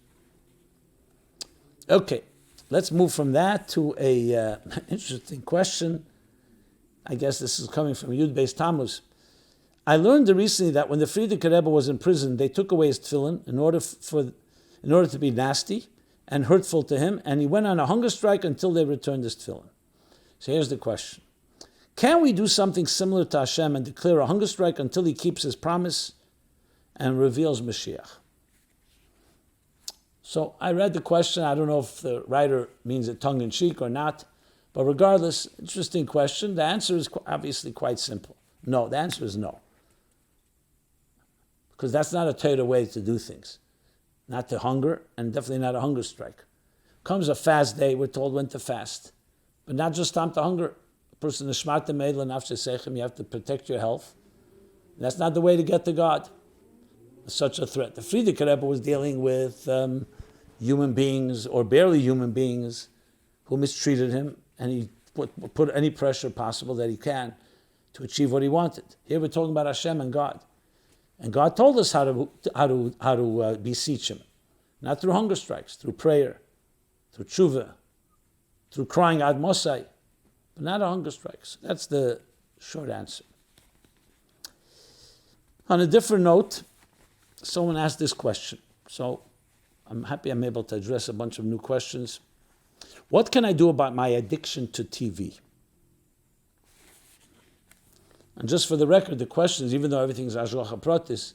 Okay. Let's move from that to a interesting question. I guess this is coming from Yud-based Tammuz. I learned recently that when the Frierdiker Rebbe was in prison, they took away his tefillin in order to be nasty and hurtful to him, and he went on a hunger strike until they returned his tefillin. So here's the question. Can we do something similar to Hashem and declare a hunger strike until he keeps his promise and reveals Moshiach? So I read the question. I don't know if the writer means it tongue-in-cheek or not, but regardless, interesting question. The answer is obviously quite simple. No, the answer is no. Because that's not a Torah way to do things. Not to hunger, and definitely not a hunger strike. Comes a fast day, we're told when to fast. But not just time to hunger. A person is shmarta meidla nafshe sechem, you have to protect your health. And that's not the way to get to God. Such a threat. The Frierdiker Rebbe was dealing with human beings, or barely human beings, who mistreated him, and he put any pressure possible that he can to achieve what he wanted. Here we're talking about Hashem and God. And God told us how to beseech him. Not through hunger strikes, through prayer, through teshuva, through crying ad Mosai, but not a hunger strikes. That's the short answer. On a different note, someone asked this question. So I'm happy I'm able to address a bunch of new questions. What can I do about my addiction to TV? And just for the record, the questions, even though everything's Ashgacha Pratis,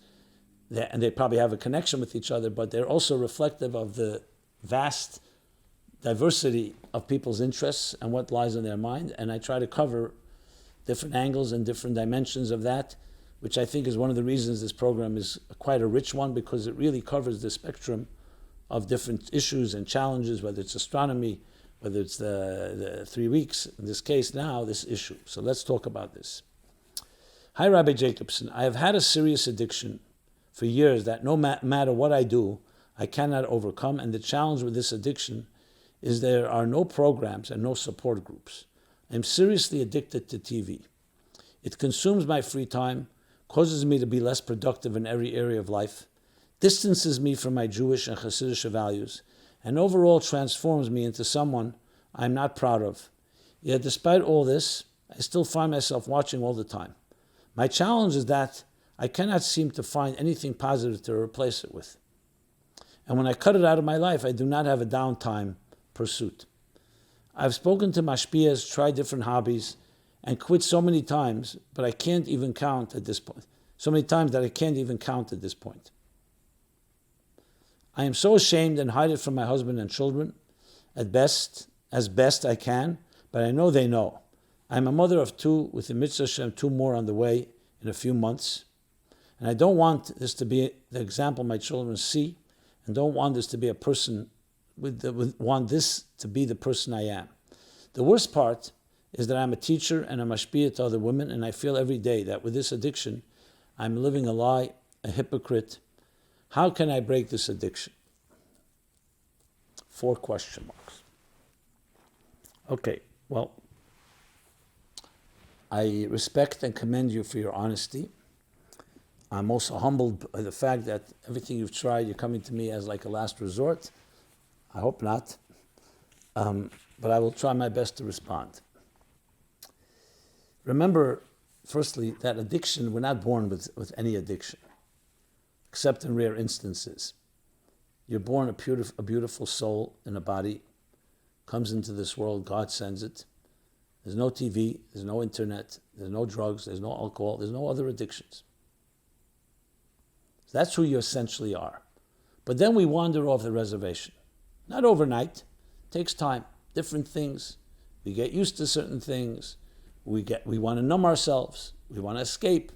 and they probably have a connection with each other, but they're also reflective of the vast diversity of people's interests and what lies in their mind. And I try to cover different angles and different dimensions of that, which I think is one of the reasons this program is quite a rich one, because it really covers the spectrum of different issues and challenges, whether it's astronomy, whether it's the 3 weeks, in this case now, this issue. So let's talk about this. Hi, Rabbi Jacobson. I have had a serious addiction for years that no matter what I do, I cannot overcome, and the challenge with this addiction is there are no programs and no support groups. I'm seriously addicted to TV. It consumes my free time, causes me to be less productive in every area of life, distances me from my Jewish and Hasidic values, and overall transforms me into someone I'm not proud of. Yet despite all this, I still find myself watching all the time. My challenge is that I cannot seem to find anything positive to replace it with. And when I cut it out of my life, I do not have a downtime pursuit. I've spoken to mashpiyas, tried different hobbies, and quit so many times, but I can't even count at this point. So many times that I can't even count at this point. I am so ashamed and hide it from my husband and children, as best I can, but I know they know. I am a mother of two, with the mitzvah Hashem, 2 more on the way in a few months. And I don't want this to be the example my children see, and don't want this to be a person, want this to be the person I am. The worst part is that I'm a teacher and a mashpiyah to other women, and I feel every day that with this addiction, I'm living a lie, a hypocrite. How can I break this addiction? 4 question marks. Okay, well, I respect and commend you for your honesty. I'm also humbled by the fact that everything you've tried, you're coming to me as like a last resort. I hope not. But I will try my best to respond. Remember, firstly, that addiction, we're not born with any addiction, except in rare instances. You're born a beautiful soul in a body, comes into this world, God sends it. There's no TV, there's no internet, there's no drugs, there's no alcohol, there's no other addictions. So that's who you essentially are. But then we wander off the reservation. Not overnight, it takes time, different things. We get used to certain things. We want to numb ourselves. We want to escape.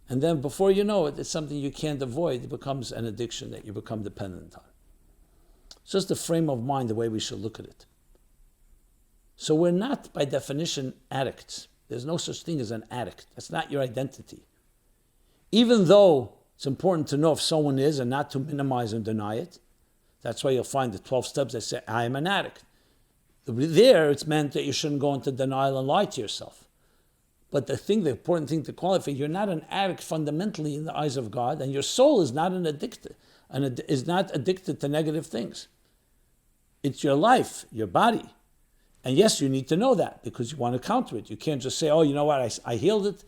And then before you know it, it's something you can't avoid. It becomes an addiction that you become dependent on. It's just the frame of mind, the way we should look at it. So we're not, by definition, addicts. There's no such thing as an addict. That's not your identity. Even though it's important to know if someone is and not to minimize and deny it. That's why you'll find the 12 steps that say, I am an addict. There, it's meant that you shouldn't go into denial and lie to yourself. But the important thing to qualify, you're not an addict fundamentally in the eyes of God, and your soul is not is not addicted to negative things. It's your life, your body. And yes, you need to know that because you want to counter it. You can't just say, oh, you know what, I healed it,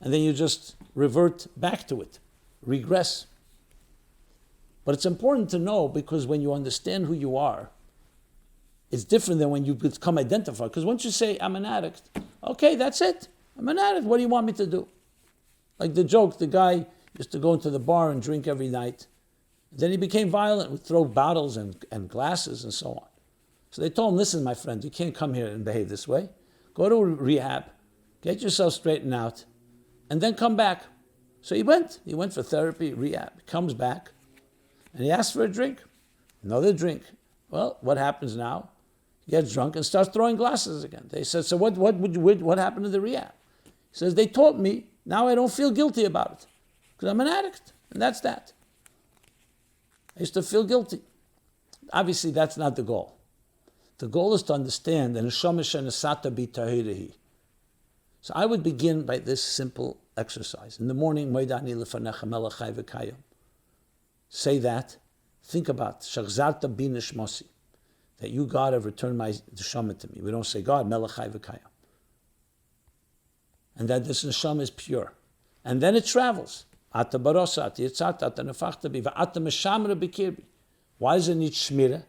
and then you just revert back to it, regress. But it's important to know because when you understand who you are, it's different than when you become identified. Because once you say, I'm an addict, okay, that's it. I'm an addict. What do you want me to do? Like the joke, the guy used to go into the bar and drink every night. Then he became violent, would throw bottles and glasses and so on. So they told him, listen, my friend, you can't come here and behave this way. Go to rehab, get yourself straightened out, and then come back. So he went. He went for therapy, rehab. He comes back, and he asked for a drink. Another drink. Well, what happens now? He gets drunk and starts throwing glasses again. They said, so what happened to the rehab? He says, they taught me, now I don't feel guilty about it, because I'm an addict, and that's that. I used to feel guilty. Obviously, that's not the goal. The goal is to understand that so I would begin by this simple exercise. In the morning, say that. Think about Shachzarta bi nishmasi, that you, God, have returned my neshama to me. We don't say, God, melech chai v'kayim. And that this neshama is pure. And then it travels. Ata barosa, ata yitzata, ata nefachta bi, va'ata meshamra b'kirbi. Why does it need shmira?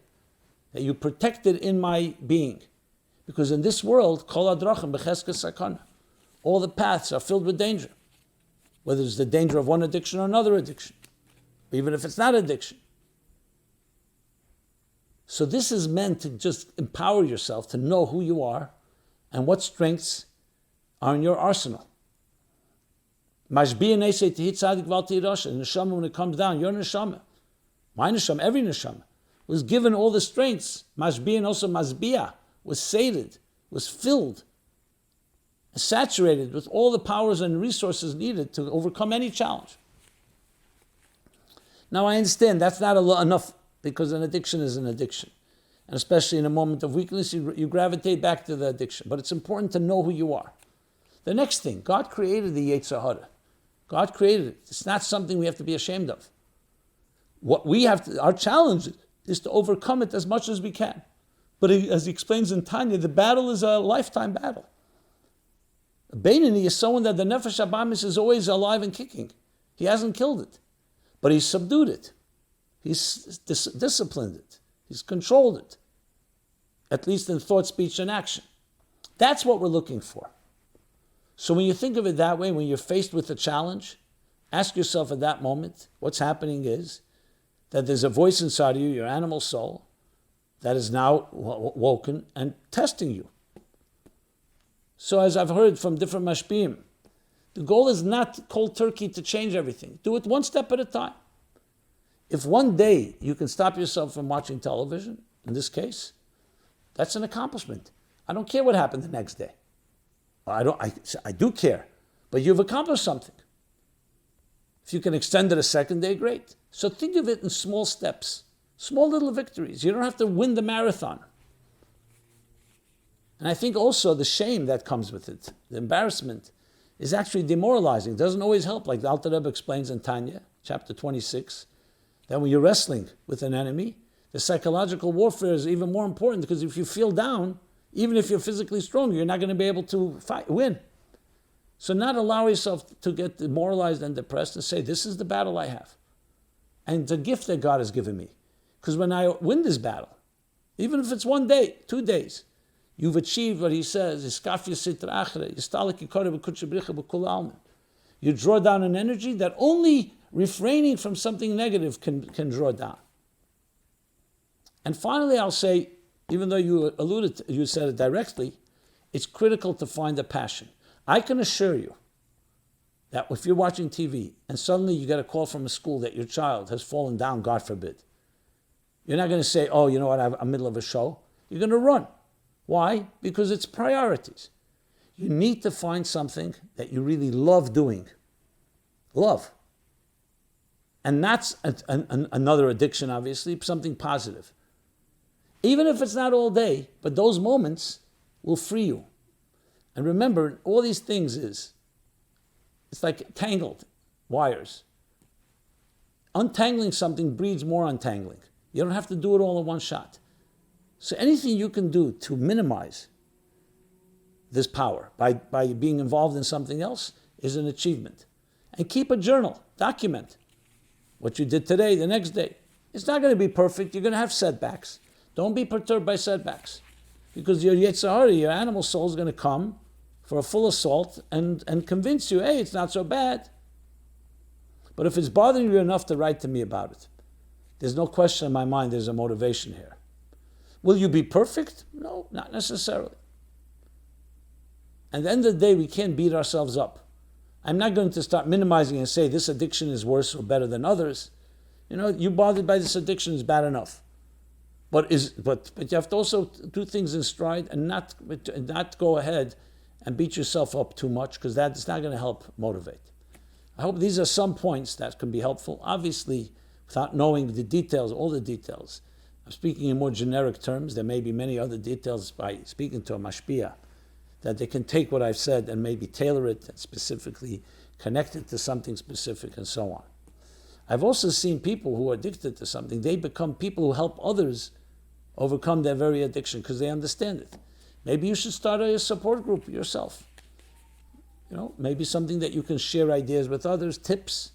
That you protected in my being. Because in this world, kol hadrachim b'cheskes sakana. All the paths are filled with danger. Whether it's the danger of one addiction or another addiction. Even if it's not addiction. So this is meant to just empower yourself to know who you are and what strengths are in your arsenal. Mashbi nesei tehi tzadik val tehi rasha. The neshama, when it comes down, your neshama, my neshama, every neshama, was given all the strengths. Mashbi and also masbia was sated, was filled, saturated with all the powers and resources needed to overcome any challenge. Now I understand that's not enough because an addiction is an addiction. And especially in a moment of weakness, you gravitate back to the addiction. But it's important to know who you are. The next thing, God created the Yetzer Hara. God created it. It's not something we have to be ashamed of. What we have to, our challenge is to overcome it as much as we can. But as he explains in Tanyas, the battle is a lifetime battle. A Beinoni is someone that the Nefesh Abamis is always alive and kicking. He hasn't killed it, but he's subdued it. He's disciplined it. He's controlled it, at least in thought, speech, and action. That's what we're looking for. So when you think of it that way, when you're faced with a challenge, ask yourself at that moment, what's happening is that there's a voice inside of you, your animal soul, that is now woken and testing you. So as I've heard from different mashpiyim, the goal is not cold turkey to change everything. Do it one step at a time. If one day you can stop yourself from watching television, in this case, that's an accomplishment. I don't care what happened the next day. I do care, but you've accomplished something. If you can extend it a second day, great. So think of it in small steps, small little victories. You don't have to win the marathon. And I think also the shame that comes with it, the embarrassment, is actually demoralizing. It doesn't always help, like the Alter Rebbe explains in Tanyas, chapter 26, that when you're wrestling with an enemy, the psychological warfare is even more important, because if you feel down, even if you're physically strong, you're not going to be able to win. So not allow yourself to get demoralized and depressed and say, this is the battle I have. And the gift that God has given me. Because when I win this battle, even if it's 1 day, 2 days, you've achieved what he says, you draw down an energy that only refraining from something negative can draw down. And finally, I'll say, even though you said it directly, it's critical to find a passion. I can assure you that if you're watching TV and suddenly you get a call from a school that your child has fallen down, God forbid, you're not going to say, oh, you know what, I'm in the middle of a show. You're going to run. Why? Because it's priorities. You need to find something that you really love doing. Love. And that's another addiction, obviously, something positive. Even if it's not all day, but those moments will free you. And remember, all these things it's like tangled wires. Untangling something breeds more untangling. You don't have to do it all in one shot. So anything you can do to minimize this power by being involved in something else is an achievement. And keep a journal, document what you did today, the next day. It's not going to be perfect. You're going to have setbacks. Don't be perturbed by setbacks, because your Yetzer Hara, your animal soul, is going to come for a full assault and convince you, hey, it's not so bad. But if it's bothering you enough to write to me about it, there's no question in my mind there's a motivation here. Will you be perfect? No, not necessarily. At the end of the day, we can't beat ourselves up. I'm not going to start minimizing and say this addiction is worse or better than others. You bothered by this addiction is bad enough. But you have to also do things in stride and not go ahead and beat yourself up too much, because that's not going to help motivate. I hope these are some points that can be helpful. Obviously, without knowing the details, all the details. I'm speaking in more generic terms. There may be many other details by speaking to a mashpia that they can take what I've said and maybe tailor it and specifically connect it to something specific and so on. I've also seen people who are addicted to something. They become people who help others overcome their very addiction because they understand it. Maybe you should start a support group yourself. Maybe something that you can share ideas with others, tips,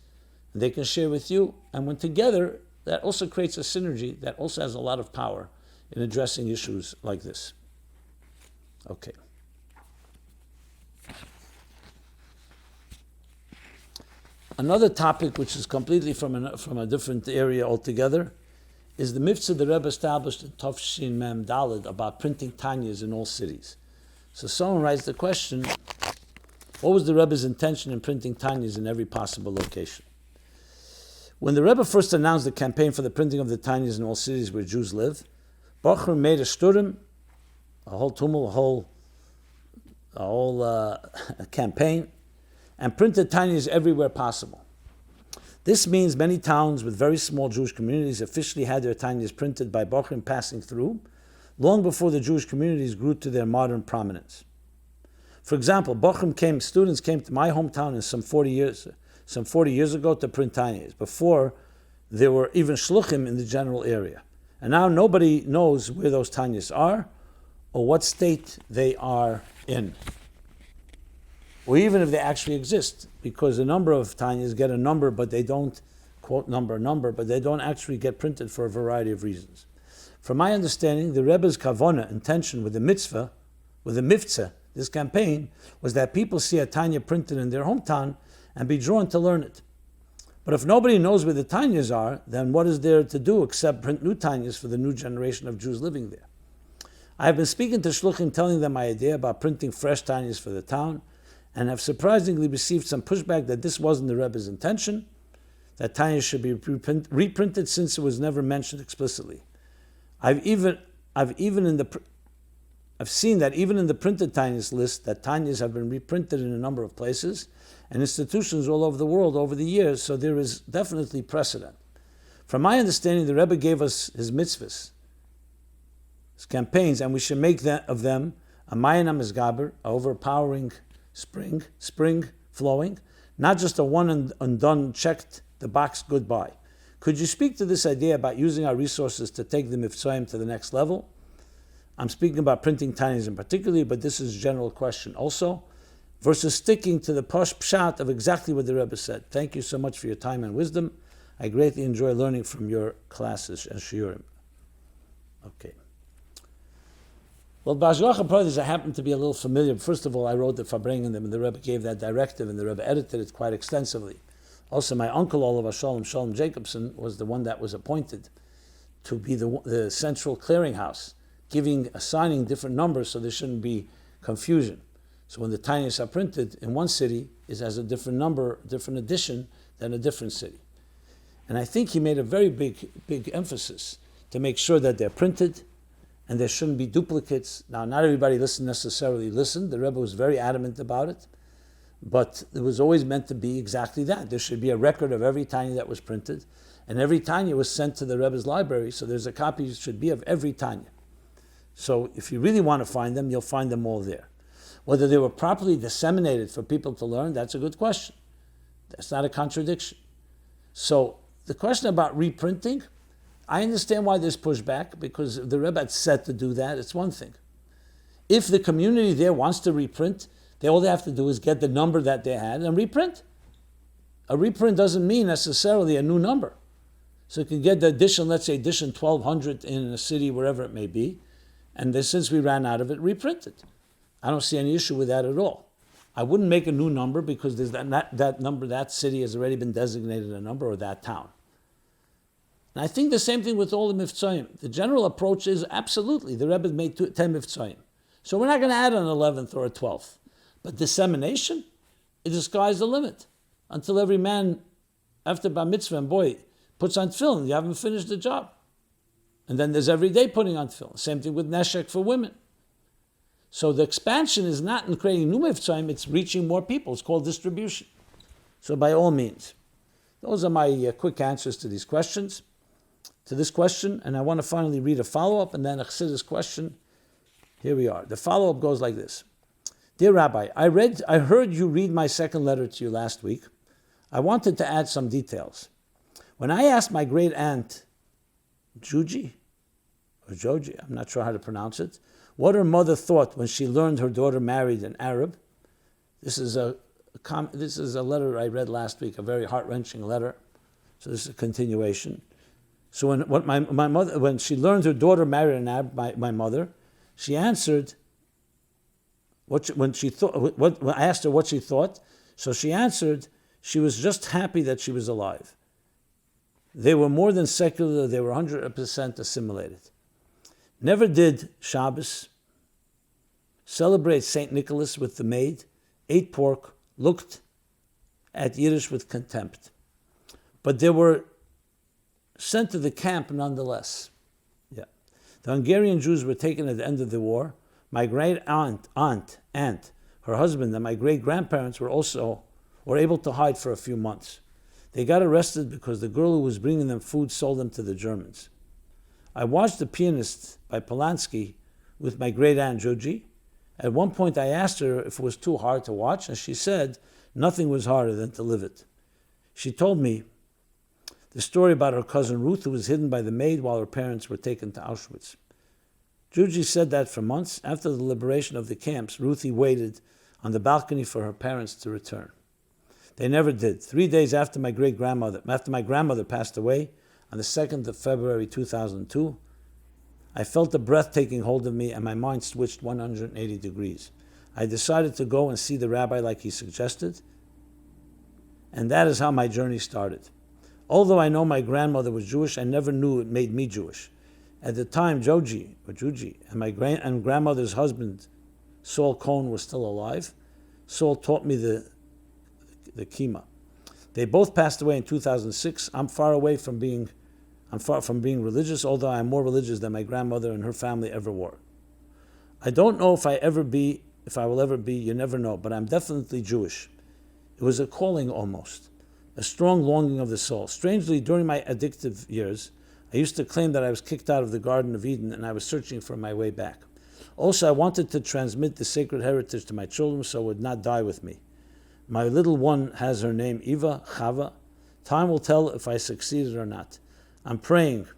and they can share with you. And when together, that also creates a synergy that also has a lot of power in addressing issues like this. Okay. Another topic which is completely from a different area altogether is the mitzvah the Rebbe established in Tafshin Mem Daled about printing Tanyas in all cities. So someone writes the question, what was the Rebbe's intention in printing Tanyas in every possible location? When the Rebbe first announced the campaign for the printing of the Tanyas in all cities where Jews live, Baruch made a shturim, a whole tumul, a whole campaign, and printed Tanyas everywhere possible. This means many towns with very small Jewish communities officially had their Tanyas printed by Bochum passing through, long before the Jewish communities grew to their modern prominence. For example, students came to my hometown some 40 years ago to print Tanyas, before there were even shluchim in the general area. And now nobody knows where those Tanyas are or what state they are in, or even if they actually exist, because a number of Tanyas get a number, but they don't quote number, but they don't actually get printed for a variety of reasons. From my understanding, the Rebbe's kavona, intention with the mitzvah, with the mivtzah, this campaign, was that people see a Tanya printed in their hometown and be drawn to learn it. But if nobody knows where the Tanyas are, then what is there to do except print new Tanyas for the new generation of Jews living there? I have been speaking to shluchim, telling them my idea about printing fresh Tanyas for the town, and have surprisingly received some pushback that this wasn't the Rebbe's intention, that Tanyas should be reprinted since it was never mentioned explicitly. I've seen that even in the printed Tanyas list, that Tanyas have been reprinted in a number of places and institutions all over the world over the years, so there is definitely precedent. From my understanding, the Rebbe gave us his mitzvahs, his campaigns, and we should make of them a mayan amizgaber, overpowering spring flowing, not just a one and done, checked the box goodbye. Could you speak to this idea about using our resources to take the Mivtzoyim to the next level? I'm speaking about printing Tanyas in particular, but this is a general question also, versus sticking to the posh pshat of exactly what the Rebbe said. Thank you so much for your time and wisdom. I greatly enjoy learning from your classes and shiurim. Okay. Well, B'Hashgacha Pratis, I happen to be a little familiar. First of all, I wrote the Farbrengen them, and the Rebbe gave that directive, and the Rebbe edited it quite extensively. Also, my uncle, Olav Shalom Jacobson, was the one that was appointed to be the central clearinghouse, assigning different numbers so there shouldn't be confusion. So when the Tanyas are printed in one city, it has a different number, different edition than a different city. And I think he made a very big emphasis to make sure that they're printed and there shouldn't be duplicates. Now, not everybody necessarily listened. The Rebbe was very adamant about it. But it was always meant to be exactly that. There should be a record of every Tanya that was printed, and every Tanya was sent to the Rebbe's library, so there's a copy should be of every Tanya. So if you really want to find them, you'll find them all there. Whether they were properly disseminated for people to learn, that's a good question. That's not a contradiction. So the question about reprinting, I understand why there's pushback, because if the Rebbe had said to do that, it's one thing. If the community there wants to reprint, all they have to do is get the number that they had and reprint. A reprint doesn't mean necessarily a new number. So you can get the edition, let's say edition 1200 in a city, wherever it may be, and then since we ran out of it, reprint it. I don't see any issue with that at all. I wouldn't make a new number because there's that number, that city has already been designated a number, or that town. And I think the same thing with all the Mivtzoyim. The general approach is absolutely, the Rebbe made 10 Mivtzoyim. So we're not going to add an 11th or a 12th. But dissemination, the sky's the limit. Until every man, after Bar Mitzvah and boy, puts on tefillin, you haven't finished the job. And then there's every day putting on tefillin. Same thing with neshek for women. So the expansion is not in creating new Mivtzoyim, it's reaching more people. It's called distribution. So by all means. Those are my quick answers to these questions, to this question. And I want to finally read a follow-up and then a Chassidus question. Here we are. The follow-up goes like this. Dear Rabbi, I heard you read my second letter to you last week. I wanted to add some details. When I asked my great aunt, Joji, I'm not sure how to pronounce it, what her mother thought when she learned her daughter married an Arab, this is a letter I read last week, a very heart-wrenching letter. So this is a continuation. So when she learned her daughter married an Arab, my mother, she answered. When I asked her what she thought, so she answered, she was just happy that she was alive. They were more than secular, they were 100% assimilated. Never did Shabbos, celebrate St. Nicholas with the maid, ate pork, looked at Yiddish with contempt. But they were sent to the camp nonetheless. Yeah. The Hungarian Jews were taken at the end of the war. My great aunt, her husband, and my great grandparents were able to hide for a few months. They got arrested because the girl who was bringing them food sold them to the Germans. I watched The Pianist by Polanski with my great aunt Joji. At one point I asked her if it was too hard to watch, and she said nothing was harder than to live it. She told me the story about her cousin Ruth, who was hidden by the maid while her parents were taken to Auschwitz. Juji said that for months after the liberation of the camps, Ruthie waited on the balcony for her parents to return. They never did. 3 days after my grandmother passed away, on the 2nd of February 2002, I felt a breath taking hold of me and my mind switched 180 degrees. I decided to go and see the rabbi like he suggested, and that is how my journey started. Although I know my grandmother was Jewish, I never knew it made me Jewish. At the time, Joji and my grandmother's husband, Saul Cohn, was still alive. Saul taught me the kima. They both passed away in 2006. I'm far from being religious, although I am more religious than my grandmother and her family ever were. I don't know if I will ever be, you never know, but I'm definitely Jewish. It was a calling almost, a strong longing of the soul. Strangely, during my addictive years, I used to claim that I was kicked out of the Garden of Eden and I was searching for my way back. Also, I wanted to transmit the sacred heritage to my children so it would not die with me. My little one has her name Eva, Chava. Time will tell if I succeeded or not. I'm praying.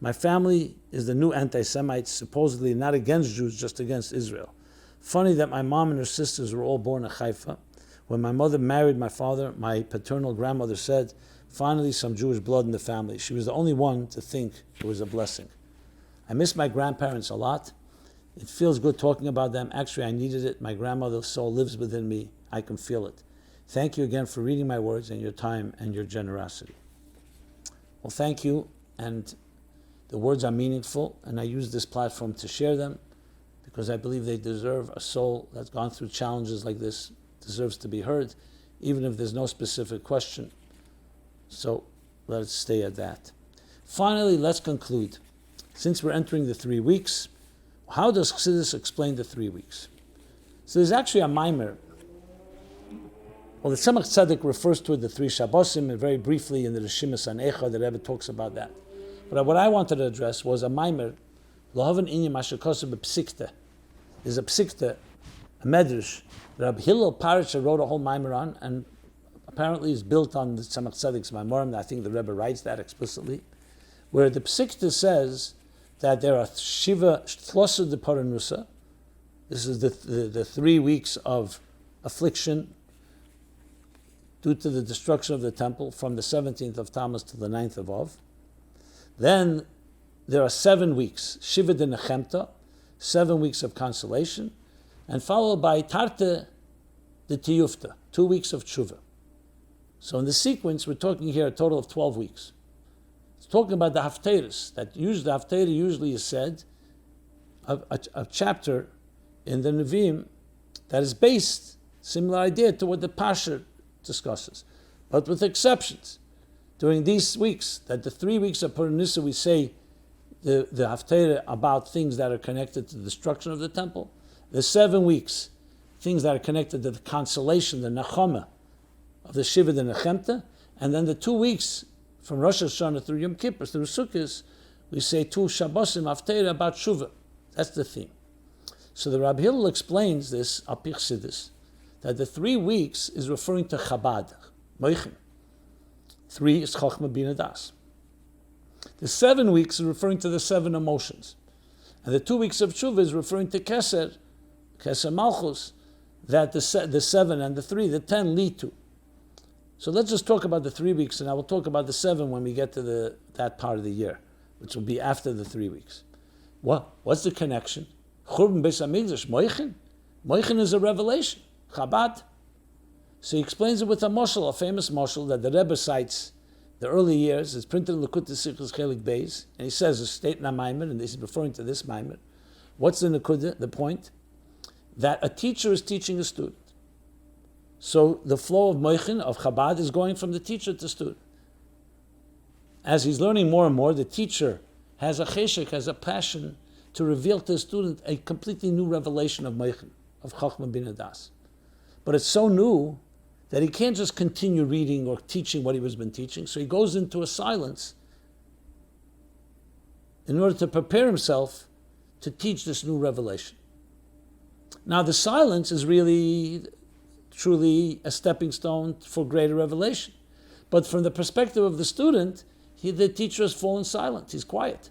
My family is the new anti-Semites, supposedly not against Jews, just against Israel. Funny that my mom and her sisters were all born in Haifa. When my mother married my father, my paternal grandmother said, finally some Jewish blood in the family. She was the only one to think it was a blessing. I miss my grandparents a lot. It feels good talking about them. Actually, I needed it. My grandmother's soul lives within me. I can feel it. Thank you again for reading my words and your time and your generosity. Well, thank you. And the words are meaningful, and I use this platform to share them because I believe they deserve. A soul that's gone through challenges like this deserves to be heard, even if there's no specific question. So let's stay at that. Finally, let's conclude. Since we're entering the 3 weeks, how does Chassidus explain the 3 weeks? So there's actually a mimer. Well, the Tzemach Tzedek refers to it, the 3 Shabbosim, and very briefly in the Rishimus Anecha, the Rebbe talks about that. But what I wanted to address was a mimer, L'haven Inyam Asher Kosev B'Psikta. There's a Psikta, a Medrash, Rabbi Hillel Parasha wrote a whole mimer on, and apparently is built on the Tzemach Tzedek's Maimorim. I think the Rebbe writes that explicitly, where the Psikta says that there are Shiva Shlosa de Paranusa. This is the 3 weeks of affliction due to the destruction of the temple from the 17th of Tammuz to the 9th of Av. Then there are 7 weeks, Shiva de Nechemta, 7 weeks of consolation, and followed by Tarte de Tiyufta, 2 weeks of Tshuva. So in the sequence, we're talking here a total of 12 weeks. It's talking about the Haftarahs, that usually the Haftarah usually is said, a chapter in the Nevi'im that is based, similar idea to what the Pasha discusses, but with exceptions. During these weeks, that the 3 weeks of Purim Nisa, we say the Haftarah about things that are connected to the destruction of the temple. The 7 weeks, things that are connected to the consolation, the Nechama of the Shiva de Nechemta, and then the 2 weeks from Rosh Hashanah through Yom Kippur, through Sukkot, we say 2 Shabbosim Haftarah about Shuvah. That's the theme. So the Rabbi Hillel explains this, al pi Chassidus, that the 3 weeks is referring to Chabad, Moichin. 3 is Chochmah Bina Das. The 7 weeks is referring to the 7 emotions. And the 2 weeks of Tshuva is referring to Keser Malchus, that the 7 and the 3, the 10 lead to. So let's just talk about the 3 weeks, and I will talk about the 7 when we get to that part of the year, which will be after the 3 weeks. What's the connection? Churban Beis HaMikdash, Moichin? Moichin is a revelation, Chabad. So he explains it with a moshel, a famous moshel that the Rebbe cites the early years. It's printed in Likutei Sichos Chelik Beis, and he says, it's state in a maimer, and this is referring to this maimer. What's the Nekudah, the point? That a teacher is teaching a student. So the flow of Moichin, of Chabad, is going from the teacher to student. As he's learning more and more, the teacher has a cheshek, has a passion to reveal to the student a completely new revelation of Moichin, of Chochmah Bina Das. But it's so new that he can't just continue reading or teaching what he was been teaching, so he goes into a silence in order to prepare himself to teach this new revelation. Now the silence is really, truly a stepping stone for greater revelation. But from the perspective of the student, the teacher has fallen silent, he's quiet.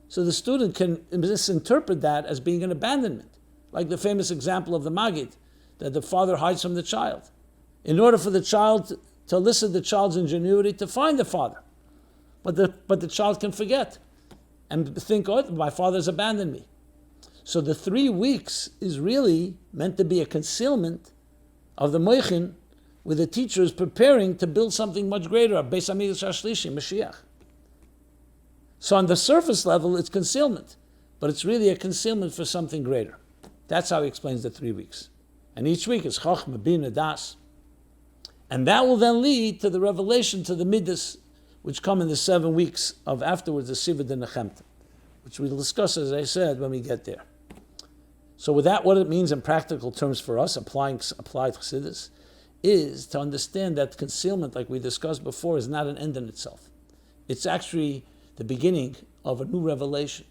So the student can misinterpret that as being an abandonment, like the famous example of the Maggid, that the father hides from the child. in order for the child to elicit the child's ingenuity to find the father. But the child can forget and think, oh, my father's abandoned me. So the 3 weeks is really meant to be a concealment of the moichin, where the teacher is preparing to build something much greater, a Beis Hamikdash Hashlishi, Moshiach. So on the surface level, it's concealment, but it's really a concealment for something greater. That's how he explains the 3 weeks. And each week is Chochmah, Bina, Das. And that will then lead to the revelation, to the Midas, which come in the 7 weeks of afterwards, the Siva de Nechemta, which we'll discuss, as I said, when we get there. So with that, what it means in practical terms for us, applied Chassidus, is to understand that concealment, like we discussed before, is not an end in itself. It's actually the beginning of a new revelation.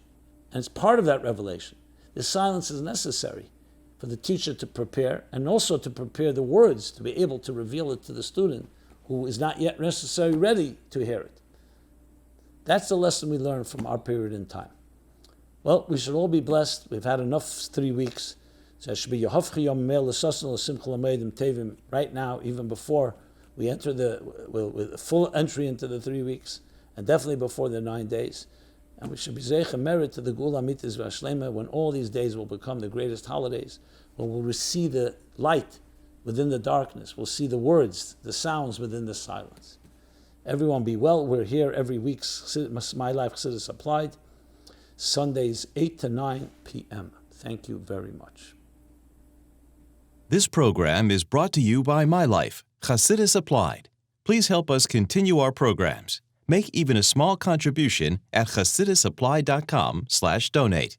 And it's part of that revelation. The silence is necessary for the teacher to prepare, and also to prepare the words to be able to reveal it to the student who is not yet necessarily ready to hear it. That's the lesson we learn from our period in time. Well, we should all be blessed. We've had enough 3 weeks. So it should be right now, even before we enter with full entry into the 3 weeks, and definitely before the 9 days. And we should be zeicha merit to the Gula Mitzvah Vashlema, when all these days will become the greatest holidays, when we'll see the light within the darkness. We'll see the words, the sounds within the silence. Everyone be well. We're here every week. My Life Chassidus Applied. Sundays 8 to 9 p.m. Thank you very much. This program is brought to you by My Life, Chassidus Applied. Please help us continue our programs. Make even a small contribution at chassidusapply.com/donate.